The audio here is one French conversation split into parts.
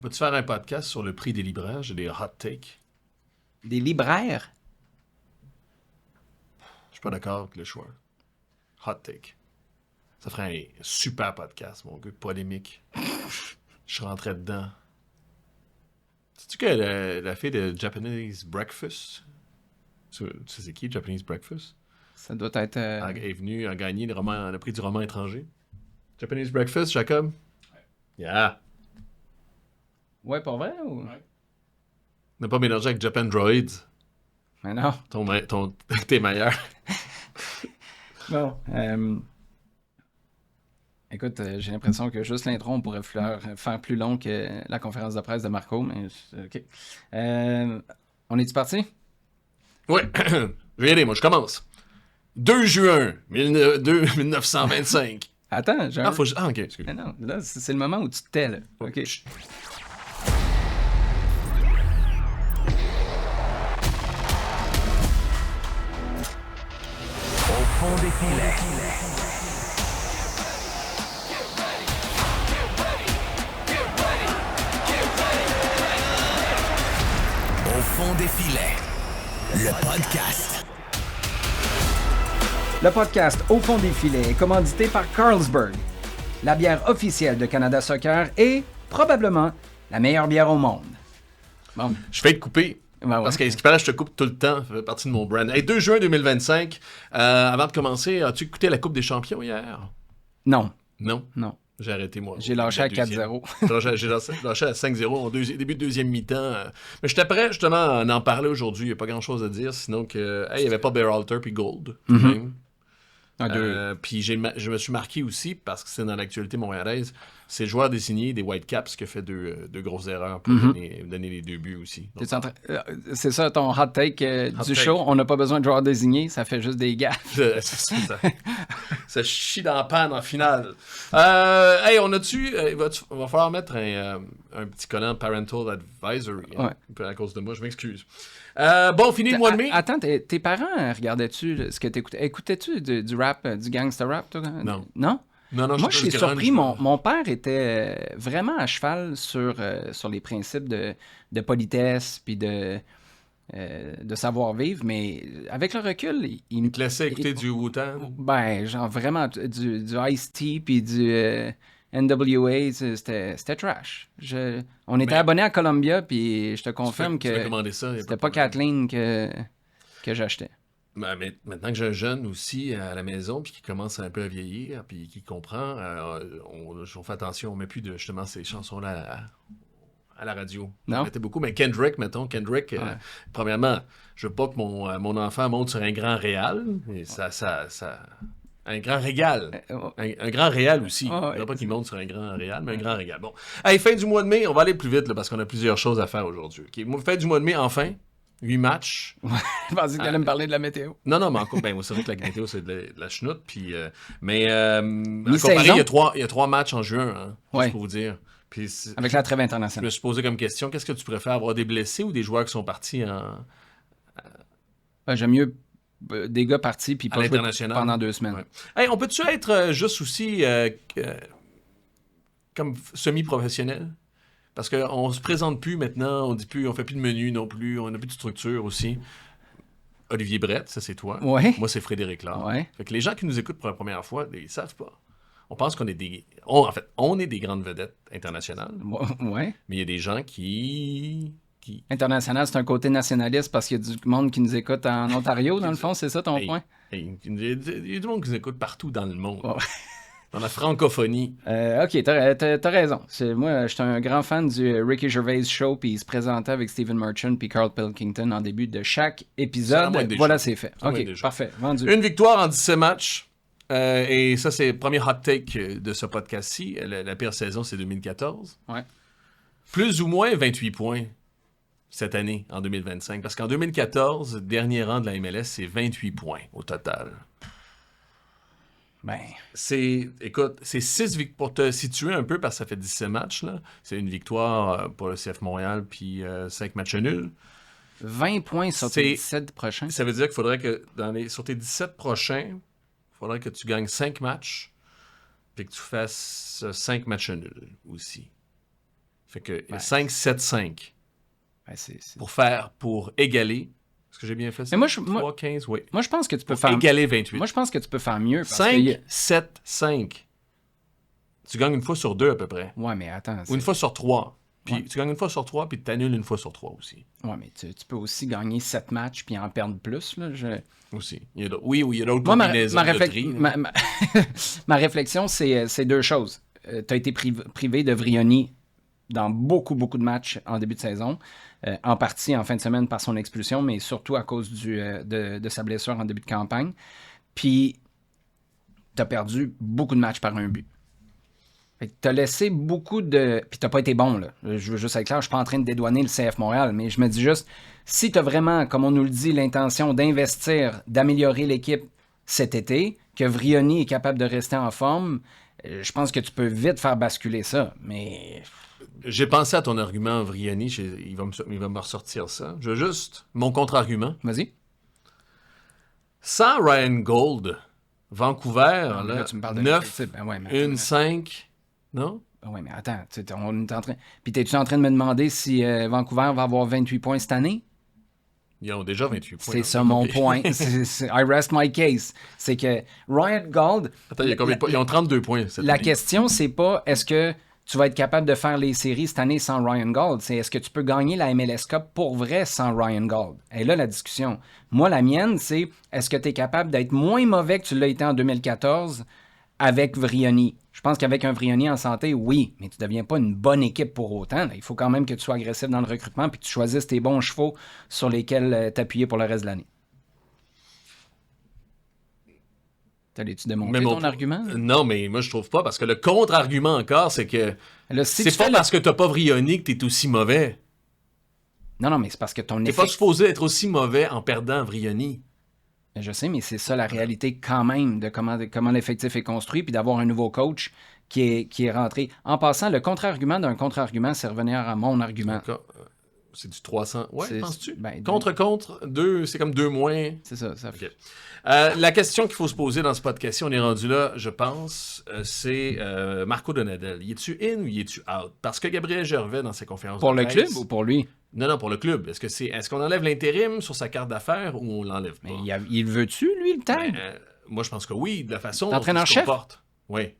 Vas-tu faire un podcast sur le prix des libraires? J'ai des hot takes. Des libraires? Je suis pas d'accord avec le choix. Hot take. Ça ferait un super podcast, mon gars, polémique. Je rentrais dedans. Sais-tu que la fille de Japanese Breakfast, tu sais c'est qui, Japanese Breakfast? Ça doit être... Est venue à gagner le prix du roman étranger. Japanese Breakfast, Jacob? Yeah. Ouais, pour vrai? Ou... Ne pas mélanger avec Japan Droids. Mais non. T'es meilleur. Bon. Écoute, j'ai l'impression que juste l'intro, on pourrait faire plus long que la conférence de presse de Marco, mais OK. On est-tu parti? Ouais. Je vais y aller, moi, je commence. 2 juin 1925. Attends, j'ai ok, excuse. Mais non, là, c'est le moment où tu te tais, là. OK. Au fond des filets. Au fond des filets. Le podcast. Le podcast Au fond des filets est commandité par Carlsberg, la bière officielle de Canada Soccer et probablement la meilleure bière au monde. Bon. Je vais te couper. Ben ouais. Parce qu'à ce qui paraît, je te coupe tout le temps. Ça fait partie de mon brand. Hey, 2 juin 2025. Avant de commencer, as-tu écouté la Coupe des champions hier? Non. Non? Non. J'ai arrêté, moi. J'ai lâché à 4-0. J'ai lâché à 5-0 au début de deuxième mi-temps. Mais j'étais prêt, justement, à en parler aujourd'hui. Il n'y a pas grand-chose à dire, sinon que il n'y avait pas Berhalter puis Gold, tout de même. Puis je me suis marqué aussi, parce que c'est dans l'actualité montréalaise, c'est le joueur désigné des Whitecaps qui a fait deux grosses erreurs pour donner les 2 buts aussi. Donc, C'est ça ton hot take du show. On n'a pas besoin de joueurs désignés, ça fait juste des gaffes. ça chie dans la panne en finale. Hey, on va falloir mettre un petit collant Parental Advisory à cause de moi, je m'excuse. Bon, fini le mois de mai. Attends, tes parents regardais-tu ce que t'écoutais? Écoutais-tu du rap, du gangster rap, toi? Non. Non? Non, Moi, je suis surpris. Mon père était vraiment à cheval sur les principes de politesse puis de savoir-vivre, mais avec le recul, il me te laissait écouter du Wu-Tang? Ben, genre vraiment du Ice-T puis du NWA, c'était trash. On était abonnés à Columbia, puis je te confirme que c'était pas Kathleen que j'achetais. Ben, mais maintenant que j'ai un jeune aussi à la maison, puis qui commence un peu à vieillir, puis qui comprend, on fait attention, on met plus de justement ces chansons-là à la radio. Non? J'en beaucoup, mais Kendrick, premièrement, je veux pas que mon enfant monte sur un grand réal, et ça un grand régal. Un grand réal aussi. Je veux pas qu'il monte sur un grand réal, mais un grand régal. Bon. Hey, fin du mois de mai, on va aller plus vite, là, parce qu'on a plusieurs choses à faire aujourd'hui. Okay. Fin du mois de mai, enfin. 8 matchs. Je pensais que tu allais me parler de la météo. Non, mais encore, c'est vrai que la météo, c'est de la chenoute. Puis, comparé, il y a 3 matchs en juin, hein, juste pour vous dire. Puis, avec la trêve je internationale. me suis posé comme question, qu'est-ce que tu préfères, avoir des blessés ou des joueurs qui sont partis J'aime mieux des gars partis puis pas jouer pendant 2 semaines. Ouais. Hey, on peut-tu être juste aussi comme semi-professionnel? Parce qu'on se présente plus maintenant, on fait plus de menu non plus, on n'a plus de structure aussi. Olivier Brett, ça c'est toi. Ouais. Moi c'est Frédéric Laure. Ouais. Fait que les gens qui nous écoutent pour la première fois, ils savent pas. On pense qu'on est on est des grandes vedettes internationales. Ouais. Mais il y a des gens qui... International, c'est un côté nationaliste parce qu'il y a du monde qui nous écoute en Ontario, dans le fond, c'est ça ton point? Il y a du monde qui nous écoute partout dans le monde. Oh. Dans la francophonie. OK, t'as raison. Moi, je suis un grand fan du Ricky Gervais Show, puis il se présentait avec Stephen Merchant puis Carl Pilkington en début de chaque épisode. Voilà, c'est fait. OK, parfait, vendu. Une victoire en 17 matchs. Et ça, c'est le premier hot take de ce podcast-ci. La pire saison, c'est 2014. Ouais. Plus ou moins 28 points cette année, en 2025. Parce qu'en 2014, dernier rang de la MLS, c'est 28 points au total. Ben. Écoute, c'est 6 victoires. Pour te situer un peu, parce que ça fait 17 matchs, là, c'est une victoire pour le CF Montréal, puis 5 matchs nuls. 20 points sur tes 17 prochains. Ça veut dire qu'il faudrait que sur tes 17 prochains, il faudrait que tu gagnes 5 matchs, puis que tu fasses 5 matchs nuls aussi. Fait que 5-7-5. Pour égaler. Est-ce que j'ai bien fait ça? 3-15, oui. Moi, je pense que tu peux faire... égaler 28. Moi, je pense que tu peux faire mieux. 5-7-5. Tu gagnes une fois sur 2 à peu près. Ouais, mais attends. Ou une fois sur 3. Puis tu gagnes une fois sur 3, puis tu annules une fois sur 3 aussi. Ouais, mais tu peux aussi gagner 7 matchs puis en perdre plus. Là. Aussi. Il y a d'autres combinaisons de tri. Ma réflexion, c'est 2 choses. Tu as été privé de Vrioni dans beaucoup, beaucoup de matchs en début de saison. En partie en fin de semaine par son expulsion, mais surtout à cause de sa blessure en début de campagne. Puis, tu as perdu beaucoup de matchs par un but. Tu as laissé beaucoup de... Puis tu n'as pas été bon, là. Je veux juste être clair, je ne suis pas en train de dédouaner le CF Montréal, mais je me dis juste, si tu as vraiment, comme on nous le dit, l'intention d'investir, d'améliorer l'équipe cet été, que Vrioni est capable de rester en forme, je pense que tu peux vite faire basculer ça, mais... J'ai pensé à ton argument, Vrioni, il va me ressortir ça. Je veux juste... Mon contre-argument. Vas-y. Sans Ryan Gold, Vancouver, non, là, tu me parles de 9, mais 5... Non? Oui, mais attends, on est en train... Puis t'es-tu en train de me demander si Vancouver va avoir 28 points cette année? Ils ont déjà 28 points. C'est ça mon point. I rest my case. C'est que Ryan Gold... Attends, ils ont 32 points cette année. Question, c'est pas est-ce que tu vas être capable de faire les séries cette année sans Ryan Gold? C'est est-ce que tu peux gagner la MLS Cup pour vrai sans Ryan Gold? Et là, la discussion. Moi, la mienne, c'est est-ce que tu es capable d'être moins mauvais que tu l'as été en 2014 avec Vrioni? Je pense qu'avec un Vrioni en santé, oui, mais tu ne deviens pas une bonne équipe pour autant. Là. Il faut quand même que tu sois agressif dans le recrutement et que tu choisisses tes bons chevaux sur lesquels t'appuyer pour le reste de l'année. T'allais-tu démontrer ton argument? Non, mais moi, je trouve pas, parce que le contre-argument encore, c'est que là, c'est pas parce que t'as pas Vrioni que t'es aussi mauvais. Non, mais c'est parce que ton T'es pas supposé être aussi mauvais en perdant Vrioni. Je sais, mais c'est ça la réalité quand même de comment l'effectif est construit, puis d'avoir un nouveau coach qui est rentré. En passant, le contre-argument d'un contre-argument, c'est revenir à mon argument. C'est du 300. Ouais, penses-tu? Ben, contre, 2, c'est comme 2 moins. C'est ça. Okay. La question qu'il faut se poser dans ce podcast, on est rendu là, je pense, c'est Marco Donadel. Y es-tu in ou y es-tu out? Parce que Gabriel Gervais, dans ses conférences pour de presse... Pour le club ou pour lui? Non, pour le club. Est-ce qu'on enlève l'intérim sur sa carte d'affaires ou on l'enlève pas? Mais il veut-tu, lui, le tag? Moi, je pense que oui, de la façon dont il se comporte. Oui.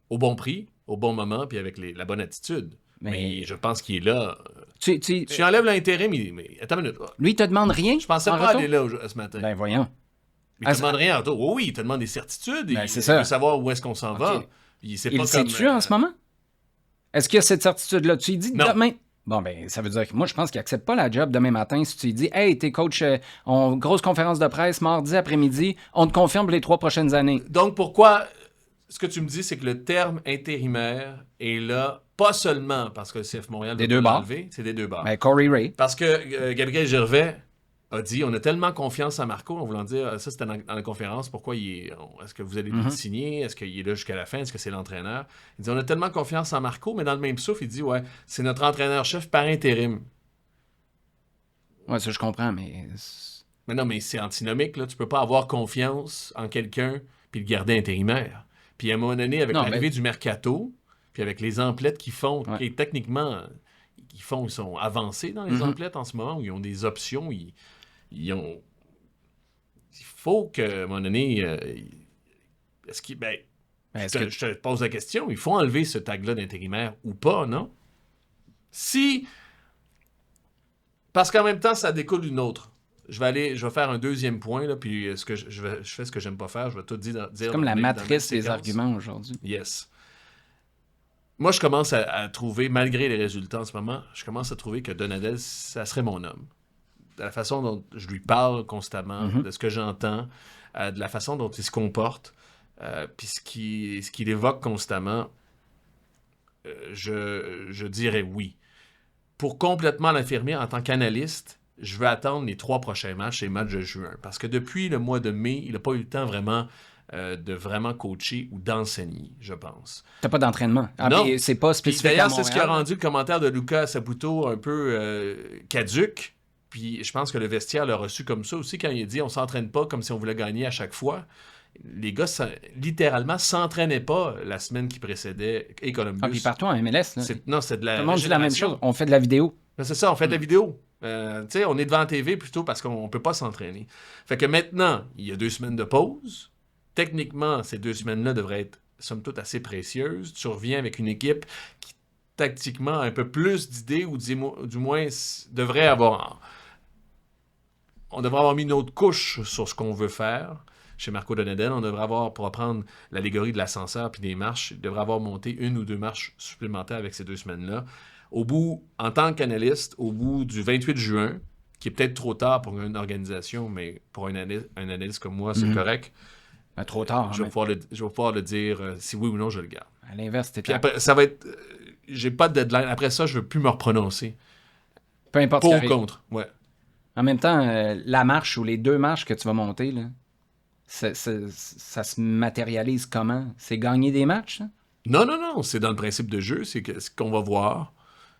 Au bon prix, au bon moment, puis avec la bonne attitude. Mais je pense qu'il est là. Tu enlèves l'intérim, mais attends une minute. Lui, il te demande rien? Je pensais pas aller là ce matin. Ben voyons. Il te demande rien en retour. Oui, il te demande des certitudes. Ben, il veut savoir où est-ce qu'on s'en va. Il sait-tu en ce moment? Est-ce qu'il y a cette certitude-là? Tu lui dis demain... Bon, ben, ça veut dire que moi, je pense qu'il n'accepte pas la job demain matin si tu lui dis « Hey, t'es coach, grosse conférence de presse, mardi après-midi, on te confirme pour les 3 prochaines années. » Donc, pourquoi... Ce que tu me dis, c'est que le terme intérimaire est là, pas seulement parce que le CF Montréal va l'enlever, c'est des deux barres. Ben, Corey Ray. Parce que Gabriel Gervais a dit, on a tellement confiance en Marco, en voulant dire, ça c'était dans la conférence, pourquoi est-ce que vous allez le signer, est-ce qu'il est là jusqu'à la fin, est-ce que c'est l'entraîneur? Il dit, on a tellement confiance en Marco, mais dans le même souffle, il dit, ouais, c'est notre entraîneur-chef par intérim. Ouais, ça je comprends, mais... Mais non, mais c'est antinomique, là. Tu peux pas avoir confiance en quelqu'un puis le garder intérimaire. Puis à un moment donné, avec l'arrivée du mercato, puis avec les emplettes qu'ils font, qui techniquement, ils sont avancés dans les emplettes en ce moment, où ils ont des options, il faut qu'à un moment donné, je te pose la question, il faut enlever ce tag-là d'intérimaire ou pas, non? Parce qu'en même temps, ça découle d'une autre. Je vais faire un deuxième point, là, puis je fais ce que j'aime pas faire, je vais tout dire. C'est comme la matrice des arguments aujourd'hui. Yes. Moi, je commence à trouver, malgré les résultats en ce moment, je commence à trouver que Donadel, ça serait mon homme. De la façon dont je lui parle constamment, de ce que j'entends, de la façon dont il se comporte, puis ce qu'il évoque constamment, je dirais oui. Pour complètement l'affirmer en tant qu'analyste, je veux attendre les 3 prochains matchs, les matchs de juin. Parce que depuis le mois de mai, il n'a pas eu le temps vraiment de vraiment coacher ou d'enseigner, je pense. T'as pas d'entraînement. Non. C'est pas spécifique. D'ailleurs, c'est ce qui a rendu le commentaire de Lucas Saputo un peu caduc. Puis je pense que le vestiaire l'a reçu comme ça aussi quand il a dit on s'entraîne pas comme si on voulait gagner à chaque fois. les gars, littéralement, s'entraînaient pas la semaine qui précédait et Columbus. Ah, puis partout en MLS, là. Non, c'est de la Tout le monde dit la même chose. On fait de la vidéo. Ben, c'est ça, on fait de la vidéo. On est devant la TV plutôt parce qu'on peut pas s'entraîner. Fait que maintenant, il y a 2 semaines de pause. Techniquement, ces 2 semaines-là devraient être, somme toute, assez précieuses. Tu reviens avec une équipe qui, tactiquement, a un peu plus d'idées ou du moins devrait avoir... On devrait avoir mis une autre couche sur ce qu'on veut faire. Chez Marco Donadel, on devrait avoir, pour apprendre l'allégorie de l'ascenseur puis des marches, il devrait avoir monté 1 ou 2 marches supplémentaires avec ces 2 semaines-là. Au bout, en tant qu'analyste, au bout du 28 juin, qui est peut-être trop tard pour une organisation, mais pour un analyste comme moi, c'est correct. Ben, trop tard. Je vais pouvoir le dire si oui ou non je le garde. À l'inverse, c'était puis après, ça va être... j'ai pas de deadline. Après ça, je ne veux plus me reprononcer. Peu importe pour ou contre, ouais. En même temps, la marche ou les 2 marches que tu vas monter, là, ça se matérialise comment? C'est gagner des matchs, ça? Non. C'est dans le principe de jeu. C'est ce qu'on va voir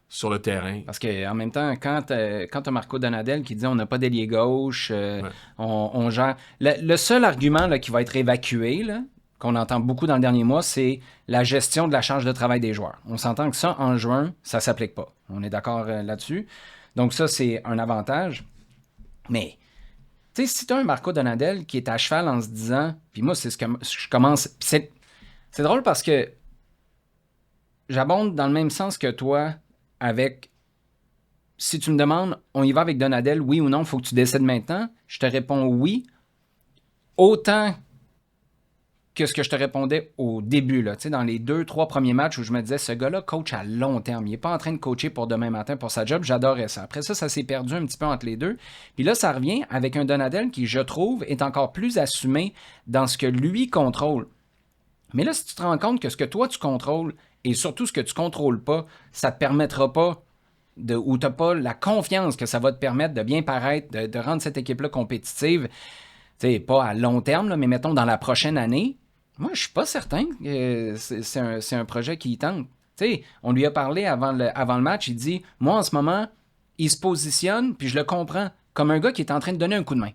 sur le terrain. Parce qu'en même temps, quand tu as Marco Donadel qui dit on n'a pas d'ailier gauche, on gère... Le seul argument là, qui va être évacué, là, qu'on entend beaucoup dans le dernier mois, c'est la gestion de la charge de travail des joueurs. On s'entend que ça, en juin, ça ne s'applique pas. On est d'accord là-dessus. Donc ça, c'est un avantage. Mais, tu sais, si tu as un Marco Donadel qui est à cheval en se disant, puis moi, c'est ce que je commence... C'est drôle parce que j'abonde dans le même sens que toi avec... Si tu me demandes, on y va avec Donadel, oui ou non, il faut que tu décides maintenant, je te réponds oui. Autant que ce que je te répondais au début, là, dans les 2-3 premiers matchs où je me disais, ce gars-là coach à long terme. Il n'est pas en train de coacher pour demain matin pour sa job. J'adorais ça. Après ça s'est perdu un petit peu entre les deux. Puis là, ça revient avec un Donadel qui, je trouve, est encore plus assumé dans ce que lui contrôle. Mais là, si tu te rends compte que ce que toi, tu contrôles et surtout ce que tu contrôles pas, ça ne te permettra pas ou tu n'as pas la confiance que ça va te permettre de bien paraître, de rendre cette équipe-là compétitive, pas à long terme, là, mais mettons dans la prochaine année, moi, je suis pas certain que c'est un projet qui y tente. On lui a parlé avant le match, il dit « Moi, en ce moment, il se positionne, puis je le comprends, comme un gars qui est en train de donner un coup de main. »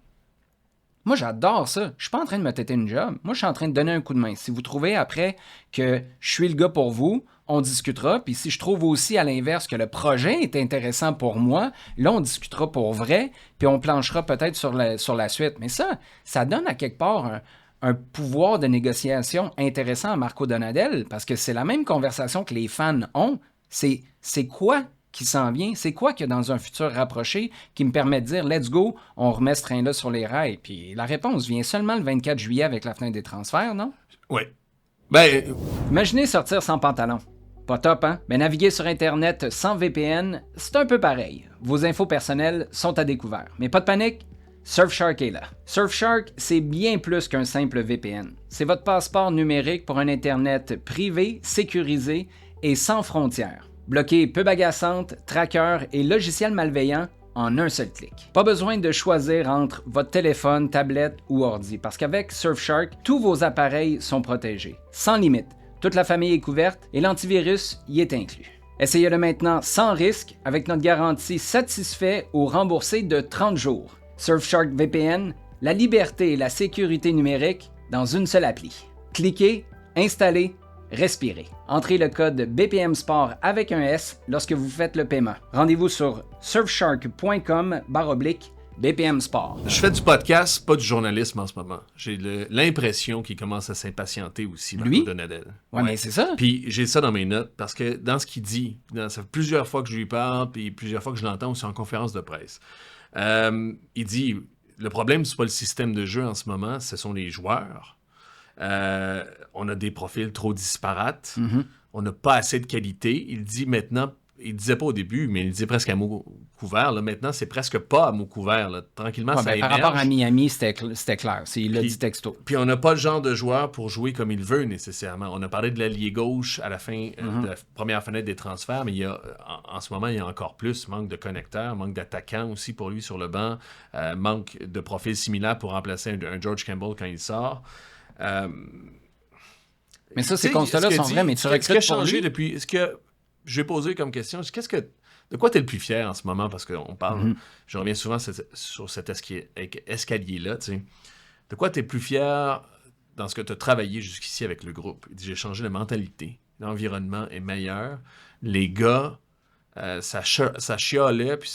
Moi, j'adore ça. Je suis pas en train de me têter une job. Moi, je suis en train de donner un coup de main. Si vous trouvez après que je suis le gars pour vous, on discutera. Puis si je trouve aussi à l'inverse que le projet est intéressant pour moi, là, on discutera pour vrai, puis on planchera peut-être sur la suite. Mais ça donne à quelque part un pouvoir de négociation intéressant à Marco Donadel, parce que c'est la même conversation que les fans ont. C'est quoi qui s'en vient? C'est quoi qu'il y a dans un futur rapproché qui me permet de dire « Let's go, on remet ce train-là sur les rails ». Puis la réponse vient seulement le 24 juillet avec la fin des transferts, non? Oui. Imaginez sortir sans pantalon. Pas top, hein? Mais naviguer sur Internet sans VPN, c'est un peu pareil. Vos infos personnelles sont à découvert. Mais pas de panique, Surfshark est là. Surfshark, c'est bien plus qu'un simple VPN. C'est votre passeport numérique pour un Internet privé, sécurisé et sans frontières. Bloquez pubs agaçantes, trackers et logiciels malveillants en un seul clic. Pas besoin de choisir entre votre téléphone, tablette ou ordi, parce qu'avec Surfshark, tous vos appareils sont protégés, sans limite. Toute la famille est couverte et l'antivirus y est inclus. Essayez-le maintenant sans risque avec notre garantie satisfait ou remboursé de 30 jours. Surfshark VPN, la liberté et la sécurité numérique dans une seule appli. Cliquez, installez, respirez. Entrez le code BPM Sport avec un S lorsque vous faites le paiement. Rendez-vous sur surfshark.com/BPM Sport. Je fais du podcast, pas du journalisme en ce moment. J'ai l'impression qu'il commence à s'impatienter aussi, Marco Donadel. Ouais, mais c'est ça. Puis j'ai ça dans mes notes, parce que dans ce qu'il dit, ça fait plusieurs fois que je lui parle, puis plusieurs fois que je l'entends aussi en conférence de presse. Il dit, le problème, c'est pas le système de jeu en ce moment, ce sont les joueurs. On a des profils trop disparates. Mm-hmm. On n'a pas assez de qualité. Il dit maintenant, il disait pas au début, mais il disait presque à mot couvert. Là, maintenant, c'est presque pas à mot couvert. Là. Tranquillement, ça émerge. Par rapport à Miami, c'était clair. Il l'a dit texto. Puis on n'a pas le genre de joueur pour jouer comme il veut nécessairement. On a parlé de l'allié gauche à la fin de la première fenêtre des transferts, mais il y a, en ce moment, il y a encore plus. Manque de connecteurs, manque d'attaquants aussi pour lui sur le banc, manque de profils similaires pour remplacer un George Campbell quand il sort. Mais ça, ces constats-là sont vrais, mais tu recrutes pour changé lui? depuis... Est-ce que j'ai posé comme question, de quoi tu es le plus fier en ce moment? Parce qu'on parle, je reviens souvent sur cet escalier-là, tu sais. De quoi tu es le plus fier dans ce que tu as travaillé jusqu'ici avec le groupe. Il dit, j'ai changé la mentalité. L'environnement est meilleur. Les gars, ça chialait, puis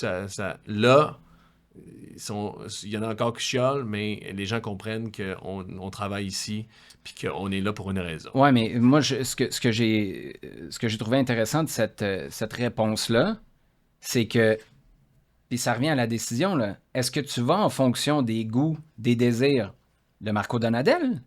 là, il y en a encore qui chialent, mais les gens comprennent qu'on travaille ici, puis qu'on est là pour une raison. Ouais, mais moi, ce que j'ai trouvé intéressant de cette réponse-là, c'est que, puis ça revient à la décision, là, est-ce que tu vas en fonction des goûts, des désirs de Marco Donadel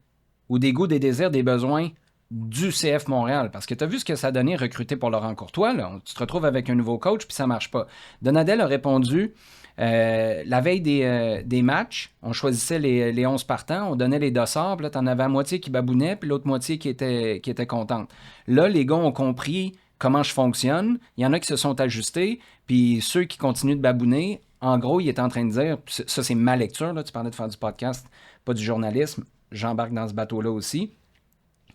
ou des goûts, des désirs, des besoins du CF Montréal? Parce que tu as vu ce que ça a donné recruter pour Laurent Courtois. Là. Tu te retrouves avec un nouveau coach, puis ça marche pas. Donadel a répondu, la veille des matchs, on choisissait les 11 partants, on donnait les dossards, puis là, tu en avais la moitié qui babounait, puis l'autre moitié qui était contente. Là, les gars ont compris comment je fonctionne. Il y en a qui se sont ajustés, puis ceux qui continuent de babouner, en gros, il est en train de dire, ça c'est ma lecture, là, tu parlais de faire du podcast, pas du journalisme, j'embarque dans ce bateau-là aussi.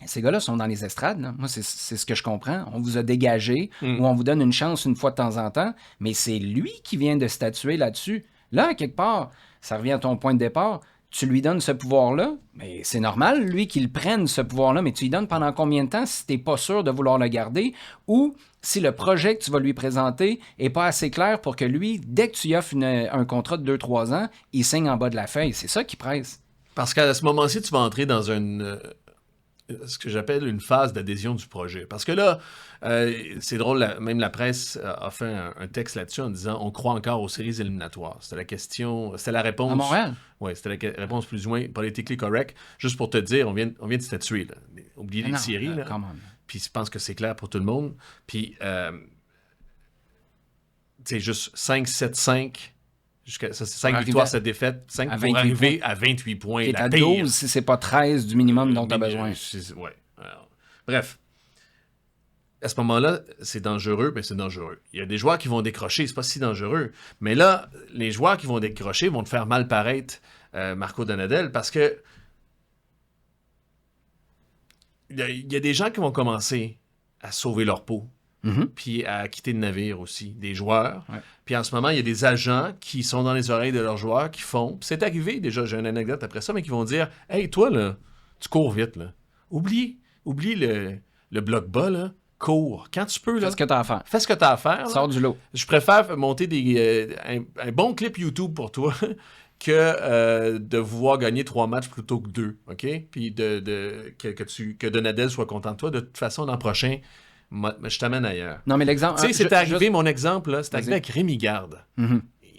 Ces gars-là sont dans les estrades. Là. Moi, c'est ce que je comprends. On vous a dégagé ou on vous donne une chance une fois de temps en temps, mais c'est lui qui vient de statuer là-dessus. Là, quelque part, ça revient à ton point de départ, tu lui donnes ce pouvoir-là, mais c'est normal, lui, qu'il prenne ce pouvoir-là, mais tu lui donnes pendant combien de temps si tu n'es pas sûr de vouloir le garder ou si le projet que tu vas lui présenter n'est pas assez clair pour que lui, dès que tu lui offres un contrat de 2-3 ans, il signe en bas de la feuille. C'est ça qui presse. Parce qu'à ce moment-ci, tu vas entrer dans ce que j'appelle une phase d'adhésion du projet. Parce que là, c'est drôle, même la presse a fait un texte là-dessus en disant « On croit encore aux séries éliminatoires ». C'était la réponse... À Montréal? Oui, c'était la réponse plus ou moins politically correct. Juste pour te dire, on vient de statuer. Là. Oubliez les séries. Là. Puis je pense que c'est clair pour tout le monde. Puis, c'est juste 5-7-5... Jusqu'à 5 victoires, 7 défaites, 5 pour arriver à 28 points. Qui est à 12 si c'est pas 13 du minimum dont tu as besoin. Ouais. Bref. À ce moment-là, c'est dangereux, mais c'est dangereux. Il y a des joueurs qui vont décrocher, c'est pas si dangereux. Mais là, les joueurs qui vont décrocher vont te faire mal paraître Marco Donadel parce que il y a des gens qui vont commencer à sauver leur peau. Puis à quitter le navire aussi, des joueurs. Ouais. Puis en ce moment, il y a des agents qui sont dans les oreilles de leurs joueurs qui font... C'est arrivé déjà, j'ai une anecdote après ça, mais qui vont dire « Hey, toi, là, tu cours vite, là. Oublie le bloc bas, là. Cours. Quand tu peux, là... Fais ce que t'as à faire. Fais ce que t'as à faire. Sors du lot. Je préfère monter un bon clip YouTube pour toi que de vouloir gagner 3 matchs plutôt que 2, OK? Puis que Donadel soit content de toi. De toute façon, l'an prochain... je t'amène ailleurs. Non, mais l'exemple... Tu sais, c'est arrivé, mon exemple, là, c'est arrivé avec Rémi Garde.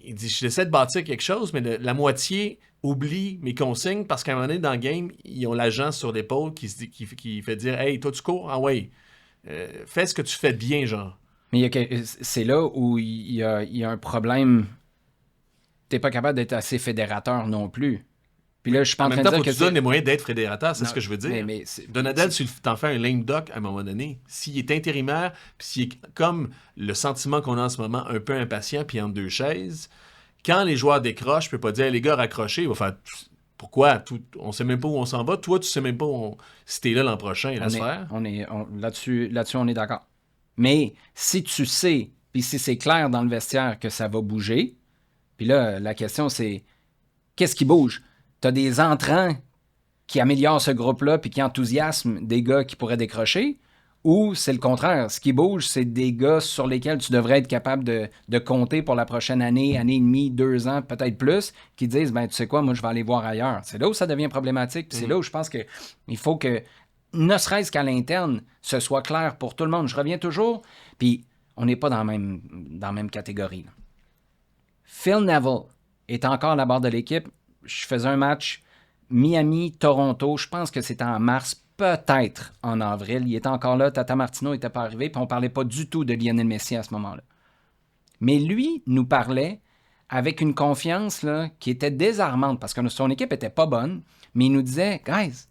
Il dit, j'essaie de bâtir quelque chose, mais la moitié oublie mes consignes parce qu'à un moment donné, dans le game, ils ont l'agent sur l'épaule qui fait dire, « Hey, toi, tu cours? Ah ouais. Fais ce que tu fais de bien, genre. » Mais c'est là où il y a un problème. T'es pas capable d'être assez fédérateur non plus. Puis là, je suis pas en train de dire que tu donnes les moyens d'être fédérateur, c'est ce que je veux dire. Mais Donadel, tu t'en fais un lame duck à un moment donné. S'il est intérimaire, puis s'il est comme le sentiment qu'on a en ce moment, un peu impatient, puis entre deux chaises, quand les joueurs décrochent, je peux pas dire, les gars, raccrochez, il va faire... Pourquoi? On sait même pas où on s'en va. Toi, tu sais même pas si t'es là l'an prochain. Là-dessus, on est d'accord. Mais si tu sais, puis si c'est clair dans le vestiaire que ça va bouger, puis là, la question, c'est qu'est-ce qui bouge? Tu as des entrants qui améliorent ce groupe-là puis qui enthousiasment des gars qui pourraient décrocher, ou c'est le contraire. Ce qui bouge, c'est des gars sur lesquels tu devrais être capable de compter pour la prochaine année et demie, 2 ans, peut-être plus, qui disent, ben tu sais quoi, moi je vais aller voir ailleurs. C'est là où ça devient problématique, puis c'est là où je pense qu'il faut que, ne serait-ce qu'à l'interne, ce soit clair pour tout le monde. Je reviens toujours, puis on n'est pas dans la même catégorie. Là. Phil Neville est encore à la barre de l'équipe. Je faisais un match Miami-Toronto, je pense que c'était en mars, peut-être en avril. Il était encore là, Tata Martino n'était pas arrivé, puis on ne parlait pas du tout de Lionel Messi à ce moment-là. Mais lui nous parlait avec une confiance là, qui était désarmante, parce que son équipe n'était pas bonne, mais il nous disait « Guys,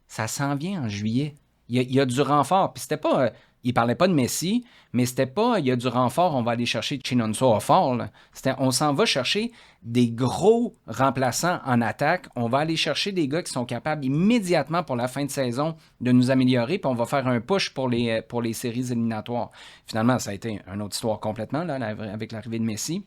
ça s'en vient en juillet. Il y a du renfort. » Puis c'était pas... il parlait pas de Messi, mais c'était pas « il y a du renfort, on va aller chercher Chinonso fort. » C'était « on s'en va chercher des gros remplaçants en attaque. On va aller chercher des gars qui sont capables immédiatement pour la fin de saison de nous améliorer, puis on va faire un push pour les séries éliminatoires. » Finalement, ça a été une autre histoire complètement là, avec l'arrivée de Messi.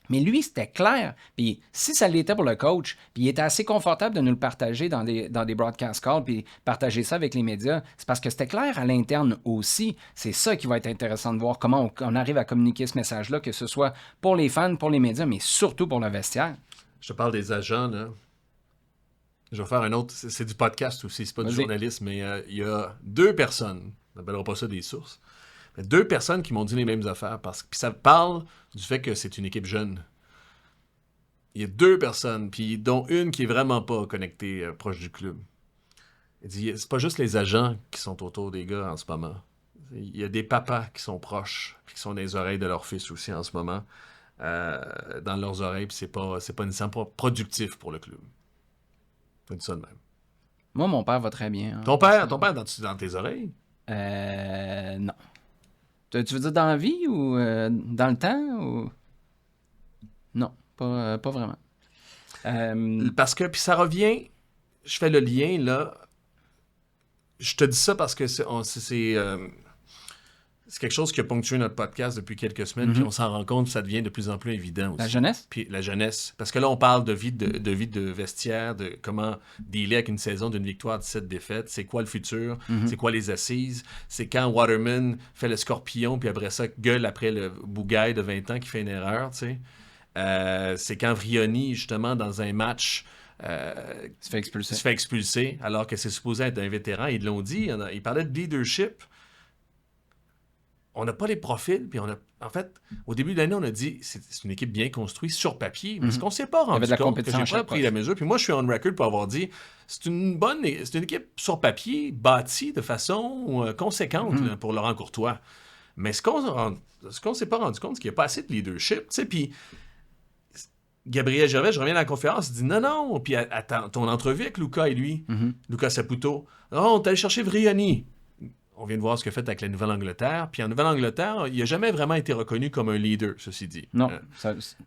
Mais lui, c'était clair. Puis si ça l'était pour le coach, puis il était assez confortable de nous le partager dans des broadcast calls, puis partager ça avec les médias, c'est parce que c'était clair à l'interne aussi. C'est ça qui va être intéressant de voir, comment on arrive à communiquer ce message-là, que ce soit pour les fans, pour les médias, mais surtout pour le vestiaire. Je te parle des agents, là. Je vais faire un autre... C'est du podcast aussi, c'est pas du journalisme, mais il y a 2 personnes, on n'appellera pas ça des sources, mais 2 personnes qui m'ont dit les mêmes affaires. Puis ça parle du fait que c'est une équipe jeune. Il y a 2 personnes, puis dont une qui est vraiment pas connectée proche du club. Il dit, c'est pas juste les agents qui sont autour des gars en ce moment. Il y a des papas qui sont proches, puis qui sont dans les oreilles de leur fils aussi en ce moment, dans leurs oreilles, puis c'est pas nécessairement productif pour le club. C'est ça de même. Moi, mon père va très bien. Ton père dans tes oreilles? Non. Tu veux dire dans la vie ou dans le temps? Ou... Non, pas vraiment. Parce que, puis ça revient, je fais le lien, là, je te dis ça parce que c'est quelque chose qui a ponctué notre podcast depuis quelques semaines, puis on s'en rend compte, ça devient de plus en plus évident aussi. La jeunesse? Puis la jeunesse. Parce que là, on parle de vie de vestiaire, de comment dealer avec une saison d'une victoire, 17 défaites, c'est quoi le futur, c'est quoi les assises, c'est quand Waterman fait le scorpion, puis après ça, gueule après le bougaille de 20 ans qui fait une erreur, tu sais. C'est quand Vrioni, justement, dans un match... se fait expulser, alors que c'est supposé être un vétéran. Ils l'ont dit, ils parlaient de leadership. On n'a pas les profils, puis en fait, au début de l'année, on a dit c'est une équipe bien construite sur papier, mais ce qu'on ne s'est pas rendu compte, que j'ai pas pris la mesure, puis moi, je suis on record pour avoir dit c'est une équipe sur papier bâtie de façon conséquente là, pour Laurent Courtois. Mais ce qu'on s'est pas rendu compte, c'est qu'il n'y a pas assez de leadership, tu sais, puis Gabriel Gervais, je reviens à la conférence, il dit non, puis à ton entrevue avec Luca et lui, Luca Saputo, on est allé chercher Vrioni. On vient de voir ce qu'il a fait avec la Nouvelle-Angleterre. Puis en Nouvelle-Angleterre, il n'a jamais vraiment été reconnu comme un leader, ceci dit. Non.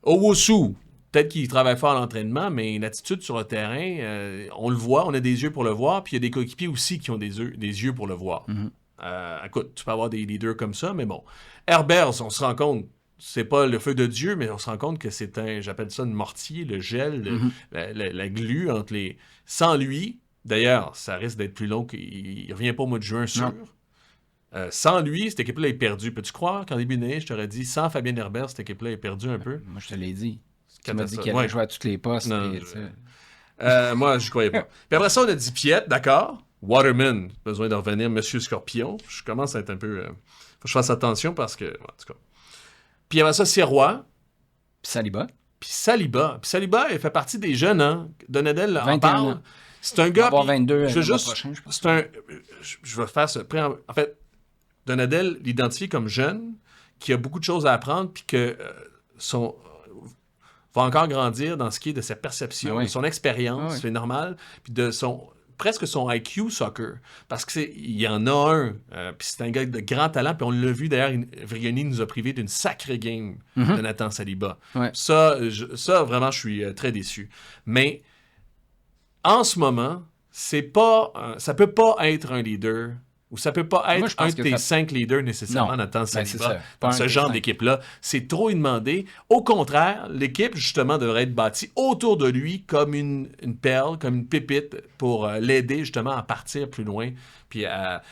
Owusu, peut-être qu'il travaille fort à l'entraînement, mais l'attitude sur le terrain, on le voit, on a des yeux pour le voir, puis il y a des coéquipiers aussi qui ont des yeux pour le voir. Écoute, tu peux avoir des leaders comme ça, mais bon. Herbers, on se rend compte, c'est pas le feu de Dieu, mais on se rend compte que c'est j'appelle ça le mortier, le gel, la glu entre les... Sans lui, d'ailleurs, ça risque d'être plus long qu'il ne revient pas au mois de juin, sûr. Sans lui, cette équipe-là est perdue. Peux-tu croire qu'en début d'année, je t'aurais dit, sans Fabien Herbert, cette équipe-là est perdue un peu? Moi, je te l'ai dit. Tu m'as dit qu'elle allait jouer à tous les postes. Non, moi, je croyais pas. Puis après ça, on a dit Piet, d'accord. Waterman, besoin de revenir. Monsieur Scorpion. Je commence à être un peu... faut que je fasse attention parce que... En tout cas. Puis après ça, Sirois. Puis Saliba. Puis Saliba, il fait partie des jeunes, hein. Donadel en parle. Ans. C'est un gars... 22 je veux juste... Prochain, je pense. Je vais faire ce... En fait... Donadel l'identifie comme jeune, qui a beaucoup de choses à apprendre, puis que va encore grandir dans ce qui est de sa perception, de son expérience, c'est normal, puis de presque son IQ soccer. Parce qu'il y en a un, puis c'est un gars de grand talent, puis on l'a vu d'ailleurs, Vrioni nous a privé d'une sacrée game de Nathan Saliba. Ça, vraiment, je suis très déçu. Mais en ce moment, ça peut pas être un leader. Ou ça peut pas être un de tes 5 leaders nécessairement, Nathan Saliba, dans ce genre d'équipe-là. C'est trop y demander. Au contraire, l'équipe, justement, devrait être bâtie autour de lui comme une perle, comme une pépite pour l'aider, justement, à partir plus loin, puis à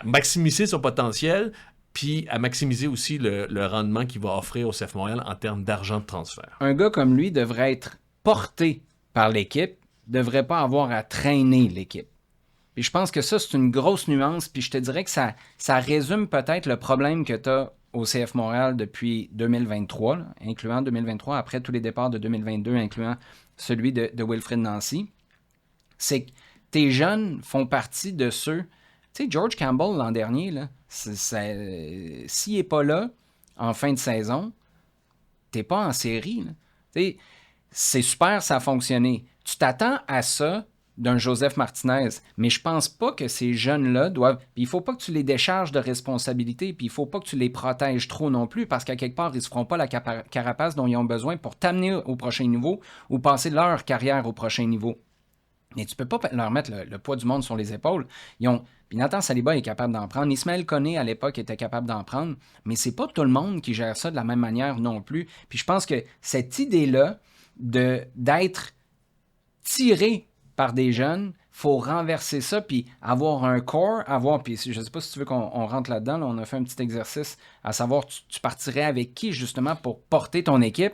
maximiser son potentiel, puis à maximiser aussi le rendement qu'il va offrir au CF Montréal en termes d'argent de transfert. Un gars comme lui devrait être porté par l'équipe, devrait pas avoir à traîner l'équipe. Puis je pense que ça, c'est une grosse nuance, puis je te dirais que ça résume peut-être le problème que tu as au CF Montréal depuis 2023, là, incluant 2023, après tous les départs de 2022, incluant celui de Wilfrid Nancy. C'est que tes jeunes font partie de ceux... Tu sais, George Campbell, l'an dernier, là, s'il n'est pas là en fin de saison, t'es pas en série. C'est super, ça a fonctionné. Tu t'attends à ça d'un Joseph Martinez. Mais je pense pas que ces jeunes-là doivent... Puis il faut pas que tu les décharges de responsabilité, puis il faut pas que tu les protèges trop non plus, parce qu'à quelque part, ils se feront pas la carapace dont ils ont besoin pour t'amener au prochain niveau ou passer leur carrière au prochain niveau. Mais tu peux pas leur mettre le poids du monde sur les épaules. Puis Nathan Saliba est capable d'en prendre. Ismaël Koné, à l'époque, était capable d'en prendre. Mais c'est pas tout le monde qui gère ça de la même manière non plus. Puis je pense que cette idée-là d'être tiré par des jeunes, faut renverser ça, puis avoir un corps, puis je sais pas si tu veux qu'on rentre là-dedans, là, on a fait un petit exercice à savoir tu partirais avec qui justement pour porter ton équipe.